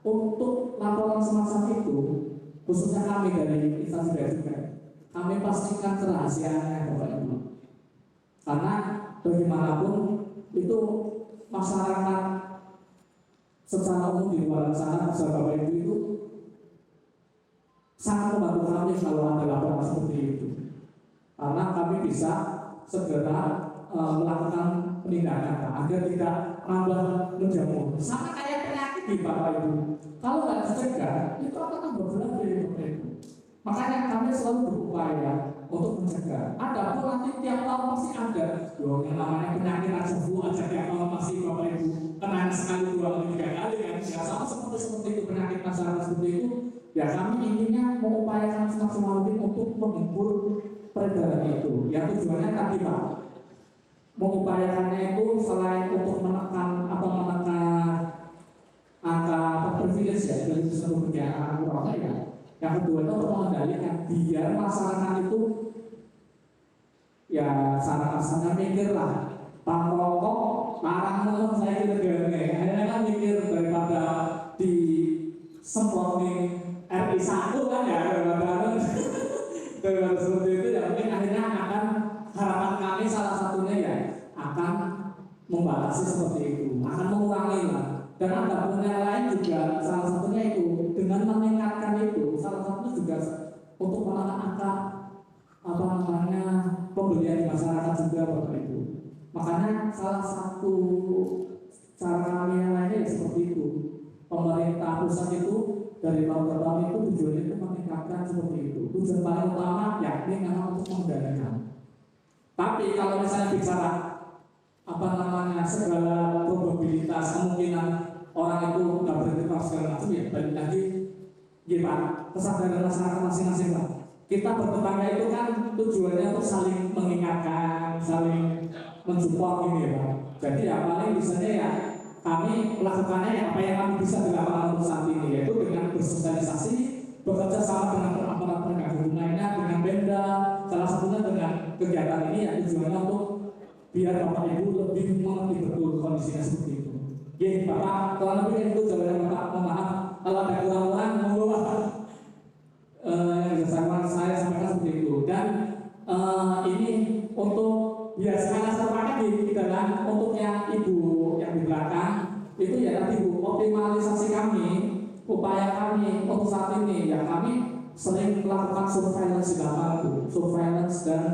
untuk laporan semacam itu, khususnya kami dari instansi bea cukai, kami pastikan kerahasiaannya Bapak Ibu. Karena bagaimanapun itu masyarakat secara umum di luar sana, Bapak Ibu itu sangat membantu kami kalau ada laporan seperti itu. Karena kami bisa segera melakukan penindakan agar tidak nambah menjamur. Sama kayak penyakit di Bapak Ibu. Kalau nggak dicegah, itu akan tambah berlebih Bapak Ibu. Makanya kami selalu berupaya untuk mencegah. Ada pun nanti tiap tahun pasti ada. Yang namanya penyakit aja tiap tahun pasti Bapak Ibu kena sekali, 2 kali, 3 kali kan. Ya sama seperti itu penyakit masyarakat seperti itu. Ya kami intinya mengupayakan semaksimal mungkin untuk mengukur peredaran itu. Ya tujuannya tadi Pak, mengupayakannya itu selain untuk menekan angka privilege ya dari seluruh kegiatan orang ya. Yang kedua itu untuk mengendalikan biar masyarakat itu ya secara kasarnya mikir lah, Pak rokok larang saya kira-kira kan mikir daripada di semprotin RI 1 kan ya daripada seperti itu ya mungkin akhirnya akan harapan kami salah satunya ya akan membatasi seperti itu, akan mengurangi lah. Dan ada pun yang lain juga salah satunya itu dengan meningkatkan itu salah satunya juga untuk menekan angka pembelian di masyarakat juga Bapak Ibu. Makanya salah satu cara kami yang lainnya ya seperti itu. Pemerintah pusat itu dari tahun ke tahun itu tujuannya itu meningkatkan seperti itu. Tujuan paling utama yakni memang untuk mengendalikan. Tapi kalau misalnya bicara segala probabilitas kemungkinan orang itu nggak berhenti segala macam ya balik lagi gimana kesadaran masyarakat masing-masing Pak. Kita bertetangga itu kan tujuannya untuk saling mengingatkan, saling mensupport ini ya Pak. Jadi ya paling biasanya ya kami melakukannya apa yang kami bisa dilakukan untuk saat ini, yaitu dengan bersosialisasi, bekerja sama dengan aparat penegak hukum lainnya, dengan Pemda, salah satunya dengan kegiatan ini yang tujuannya untuk biar Bapak Ibu lebih mengerti betul kondisinya seperti itu. Ya Bapak, kalau lebih itu jawaban Bapak, mohon maaf kalau ada kurang-kurang, monggo Bapak. Yang bersama saya sampaikan seperti itu. Dan ini untuk biasanya terpakai di dalam untuk yang Ibu yang di belakang itu ya tadi Bu, optimalisasi kami, upaya kami untuk saat ini ya kami sering melakukan surveillance di lapangan Bu, surveillance dan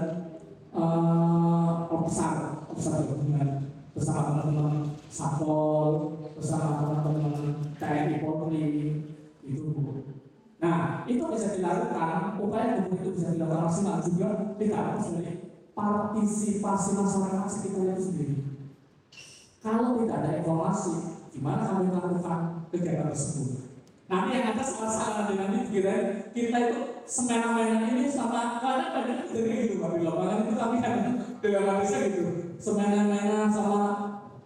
observasi dengan bersama teman-teman Satpol, bersama teman-teman TNI Polri itu Bu. Nah itu bisa dilakukan, upaya itu bisa dilakukan maksimal juga tidak harus dari partisipasi masyarakat sekitar itu sendiri. Kalau tidak ada informasi, gimana kami melakukan kegiatan tersebut? Nanti yang ada salah-salah dengan itu kita itu semena-mena ini sama kadang-kadang jadi gitu Pak di lapangan itu kami kan dalam hati gitu semena-mena sama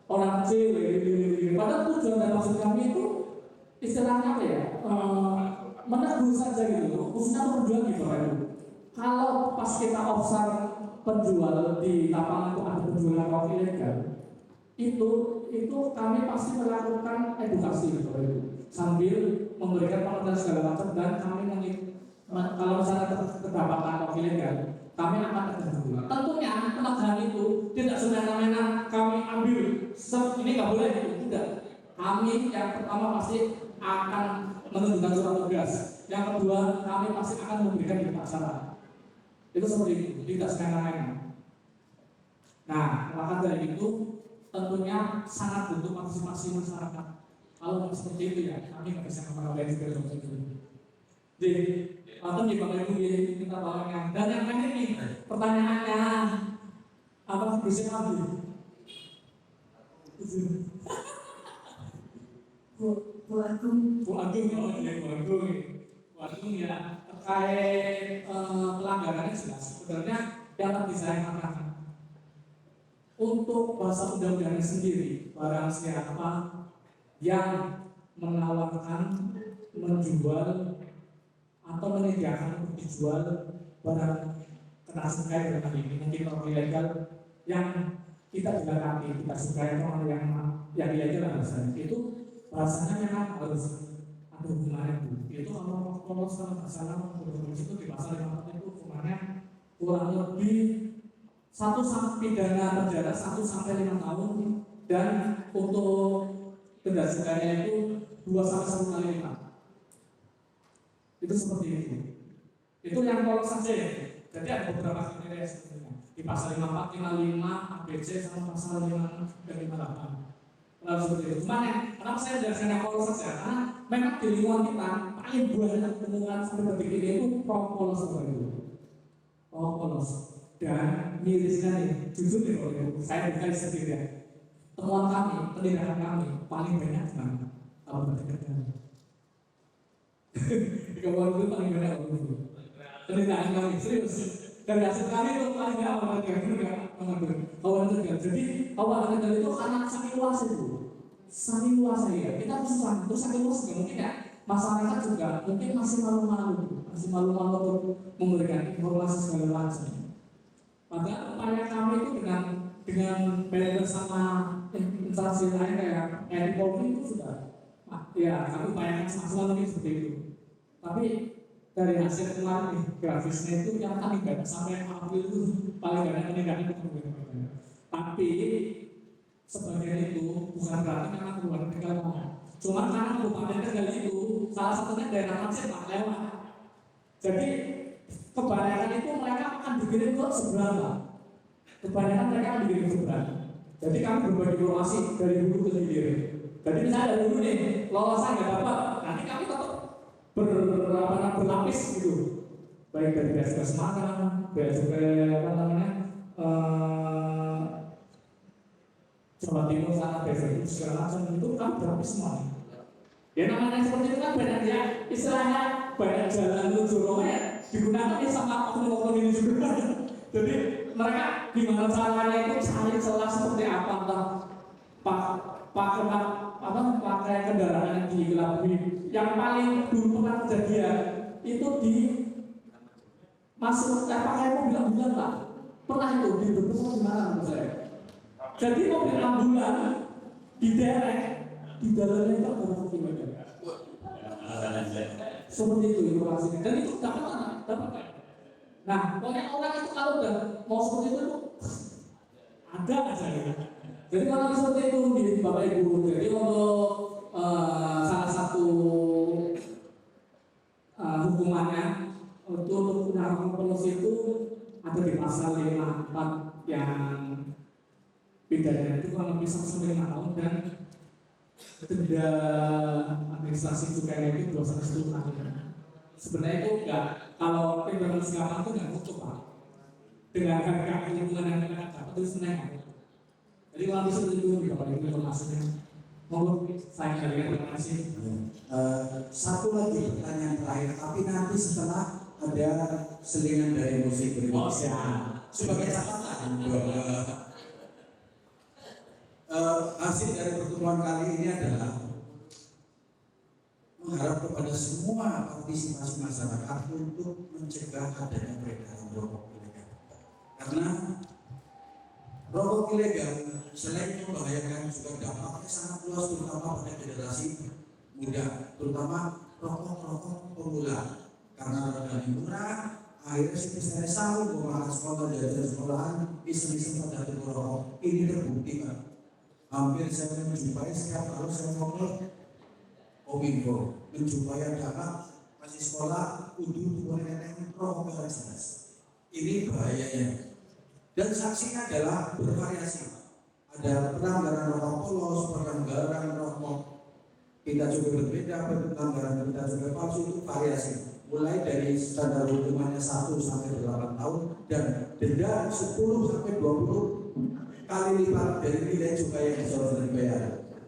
orang kecil gitu. Padahal tujuan dan maksud kami itu istilahnya apa ya? Menegur saja gitu, khususnya penjual gitu kan. Kalau pas kita observ penjual di lapangan itu ada penjualan rokok ilegal, itu kami pasti melakukan edukasi gitu, sambil memberikan pengertian segala macam dan kami kalau misalnya terdapat rokok ilegal, kami akan tegas dulu. Tentunya penegakan itu tidak semena-mena kami ambil, ini nggak boleh, tidak. Kami yang pertama pasti akan menunjukkan surat tugas. Yang kedua, kami pasti akan memberikan data acara. Itu seperti itu, tidak semena-mena. Nah, maka dari itu tentunya sangat butuh partisipasi masyarakat. Kalau nggak seperti itu ya, kami nggak bisa mengawal juga seperti itu. Jadi, atau di Bapak Ibu kita tolongnya. Dan yang lain ini pertanyaannya apa bisa lagi? Bu Agung. Bu Agung, oh iya Bu Agung. Bu Agung ya terkait pelanggarannya jelas. Sebenarnya yang tadi saya katakan untuk bahasa undang-undangnya sendiri, barang siapa yang menawarkan, menjual atau menyediakan untuk dijual barang kena sukai dengan ini mungkin orang ilegal yang kita juga kami kita sukai orang yang ilegal bahasanya itu bahasanya memang harus ada hubungannya itu kalau sekarang masalah itu di pasal 54 itu hukumannya kurang lebih 1 pidana penjara 1 sampai 5 tahun dan untuk denda sukainya itu 2 sampai 1 kali lipat. Itu seperti itu. Itu yang polos saja ya. Jadi ada beberapa kriteria sebenarnya. Di pasal 54, 55, ABC sama pasal 56 dan 58. Lalu seperti itu. Cuman ya, kenapa saya jelaskan yang polos saja? Karena memang di lingkungan kita paling banyak temuan sampai detik ini itu polos seperti itu. Polos. Dan mirisnya nih, jujur nih kalau saya bukan sendiri ya. Temuan kami, pendidikan kami paling banyak di mana? Kalau berdekat. Di kawan itu paling banyak orang itu. Pendidikan kami serius. Dan hasil kami itu paling banyak orang yang kawan itu. Jadi kawan itu karena saking luas itu, saking luas ya. Kita susah, terus saking luas juga mungkin ya. Masyarakat juga mungkin masih malu-malu untuk memberikan informasi segala macam. Padahal upaya kami itu dengan bersama instansi lain kayak Polri itu sudah, ya kami upayakan semaksimal mungkin seperti itu. Tapi dari hasil kemarin nih grafisnya itu yang kami nggak sampai April itu paling banyak penindakan itu. Tapi sebagian itu bukan berarti karena Kabupaten Tegal lewat. Cuma karena Kabupaten Tegal itu salah satunya daerah Aceh Pak lewat. Jadi kebanyakan itu mereka akan dikirim ke seberang Pak. Kebanyakan mereka akan dikirim ke seberang. Jadi kami berbagi informasi dari hulu ke hilir. Jadi misalnya dari dulu nih lolosan nggak dapat, nanti kami tetap berlapis gitu. Baik dari bea makan, bea cukai Jawa Timur sana bea itu segala macam itu kan berlapis semua. Ya namanya seperti itu kan banyak ya istilahnya banyak jalan menuju Roma digunakan sama oknum-oknum ini juga. Jadi mereka gimana caranya itu cari celah seperti apa pakai kendaraan yang digelabui. Yang paling dulu pernah kejadian itu di masuk pakai mobil ambulan Pak. Pernah itu di Brebes di mana menurut saya. Jadi mobil ambulan diderek di dalamnya itu ada rokok ilegal. Seperti itu informasinya. Dan itu dapat. Nah, banyak orang itu kalau udah mau seperti itu ada aja ya. Jadi kalau seperti itu di Bapak Ibu, jadi untuk salah satu hukumannya untuk penyerangan polusi itu ada di pasal 54 yang pidana itu kurang lebih 1 sampai 5 tahun dan denda administrasi cukainya itu 2 sampai 10 tahun. Sebenarnya itu enggak, kalau pidana segala itu enggak cukup Pak. Dengan harga lingkungan yang mereka dapat itu sebenarnya. Jadi kalau bisa itu Bapak Ibu informasinya. Mohon saya kalian terima kasih. Satu lagi pertanyaan terakhir, tapi nanti setelah ada selingan dari musik berikutnya. Oh siap. Sebagai catatan bahwa hasil dari pertemuan kali ini adalah mengharap kepada semua partisipasi masyarakat untuk mencegah adanya peredaran rokok ilegal. Karena rokok ilegal selain membahayakan juga dampaknya sangat luas terutama pada generasi muda, terutama rokok pemula. karena regane murah. Akhirnya si misalnya sahur mau sekolah jajan sekolahan iseng-iseng pada rokok. Ini terbukti kan. Hampir saya menjumpai setiap kalau saya mau ke Kominfo menjumpai anak masih sekolah udah tua nenek rokok jelas. Ini bahayanya. Dan sanksinya adalah bervariasi. Ada pelanggaran rokok polos, pelanggaran rokok kita juga berbeda, pelanggaran kita juga palsu, itu variasi. Mulai dari standar hukumannya 1 sampai 8 tahun dan denda 10 sampai 20 kali lipat dari nilai cukai yang seharusnya dibayar.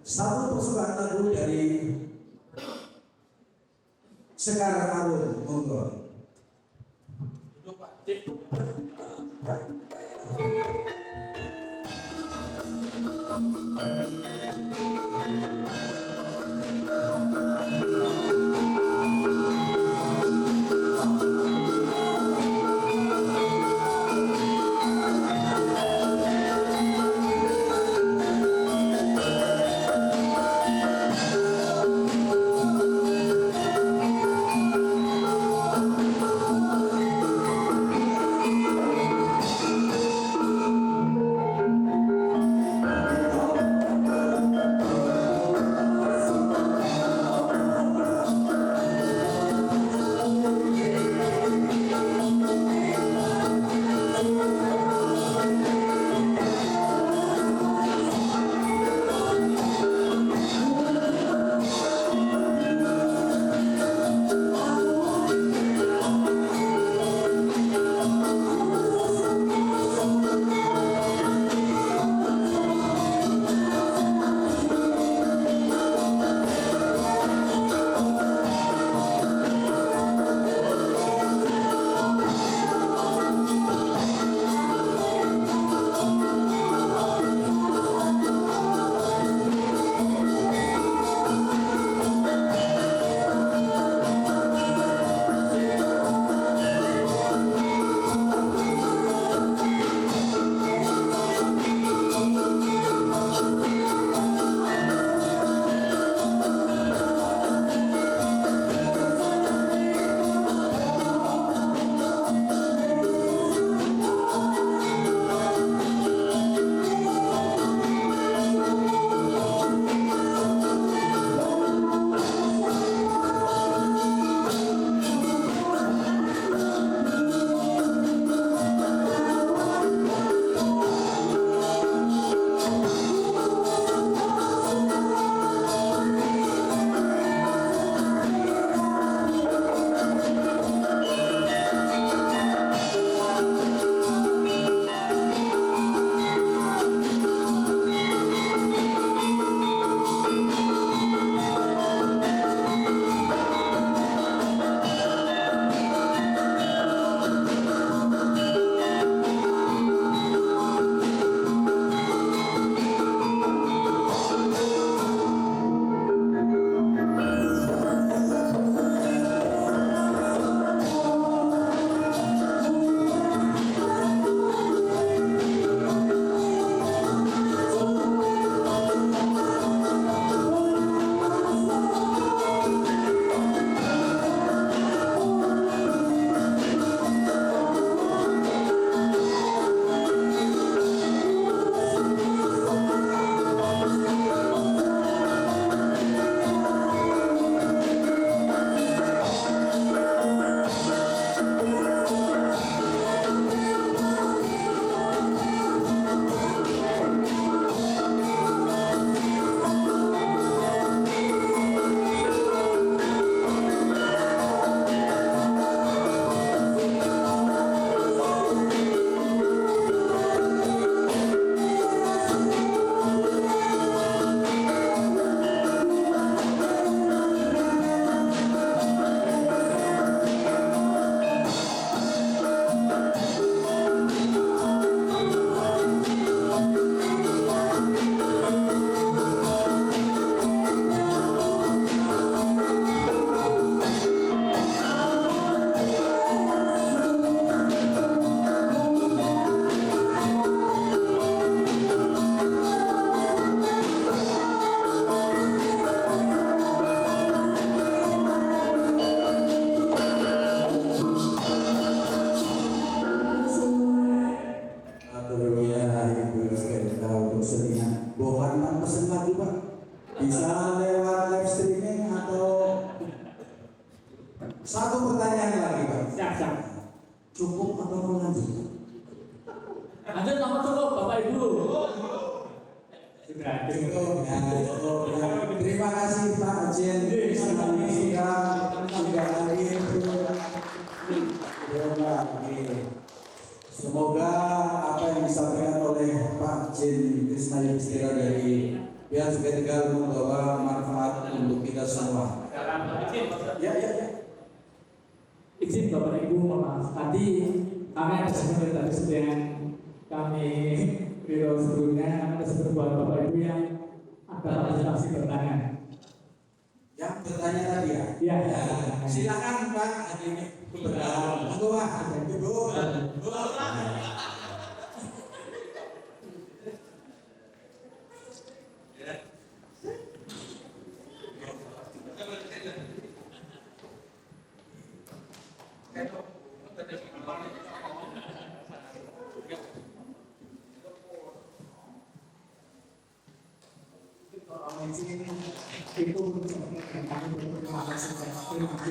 Satu persembahan lagu dari Sekar Arun, monggo. nomor cukup Bapak Ibu. Sudah Cukup ya, cukup ya. Terima kasih Pak Jen sudah hadir. Ya, Pak. Semoga apa yang disampaikan oleh Pak Jen Krisna Yudhistira dari Bia Cukai Tegal membawa manfaat untuk kita semua. Ya. Izin Bapak Ibu, maaf tadi kami ada sebenarnya tadi sedang kami video sebelumnya ada sebuah Bapak Ibu yang ada presentasi bertanya. Yang bertanya tadi ya. Iya. Silakan Pak. Ini Monggo Pak. Ibu. Itu kami berterima kasih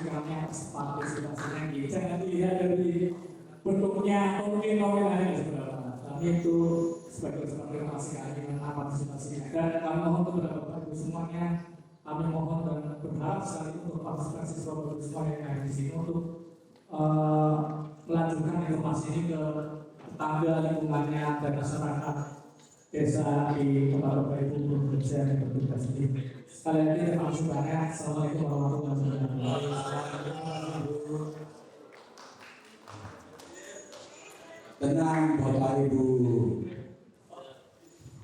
kami atas partisipasinya. Jangan dilihat dari bentuknya mungkin nominalnya sebenarnya, tapi itu sebagai terima kasih kami dengan partisipasinya. Dan kami mohon kepada Bapak Ibu semuanya, kami mohon dan berharap sekali untuk partisipasi Bapak Ibu semua yang ada di sini untuk melanjutkan informasi ini ke tetangga lingkungannya dan masyarakat desa di tempat Bapak Ibu bekerja dan bertugas ini. Sekali lagi terima kasih banyak. Assalamualaikum warahmatullahi wabarakatuh. Tenang Bapak Ibu.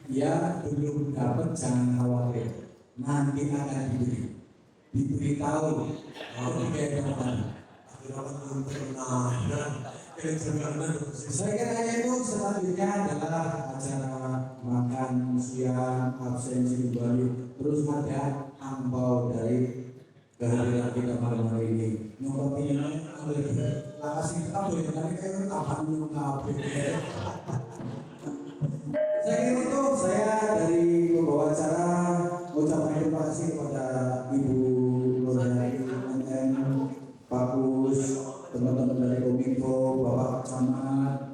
Ya belum dapat jangan khawatir. Nanti akan diberitahu. Kalau dia dapat. Saya kira itu selanjutnya adalah acara makan siang absensi kembali, terus ada angpau dari kehadiran kita malam hari ini. Nyokapin kasih tahu ya, tapi kayak kapan nyokapin. Saya kira itu saya dari pembawa acara ucapkan terima kasih kepada Ibu Nurhayati Pak Kus, teman-teman dari Kominfo, Bapak Camat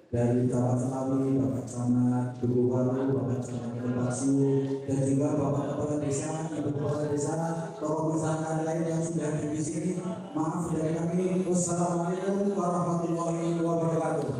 dari Camat Selawi, Bapak Camat Duku Baru, Bapak Camat Kepasu, dan juga Bapak Kepala Desa, Ibu Kepala Desa, tokoh masyarakat lain yang sudah ada di sini. Maaf dari kami. Wassalamualaikum warahmatullahi wabarakatuh.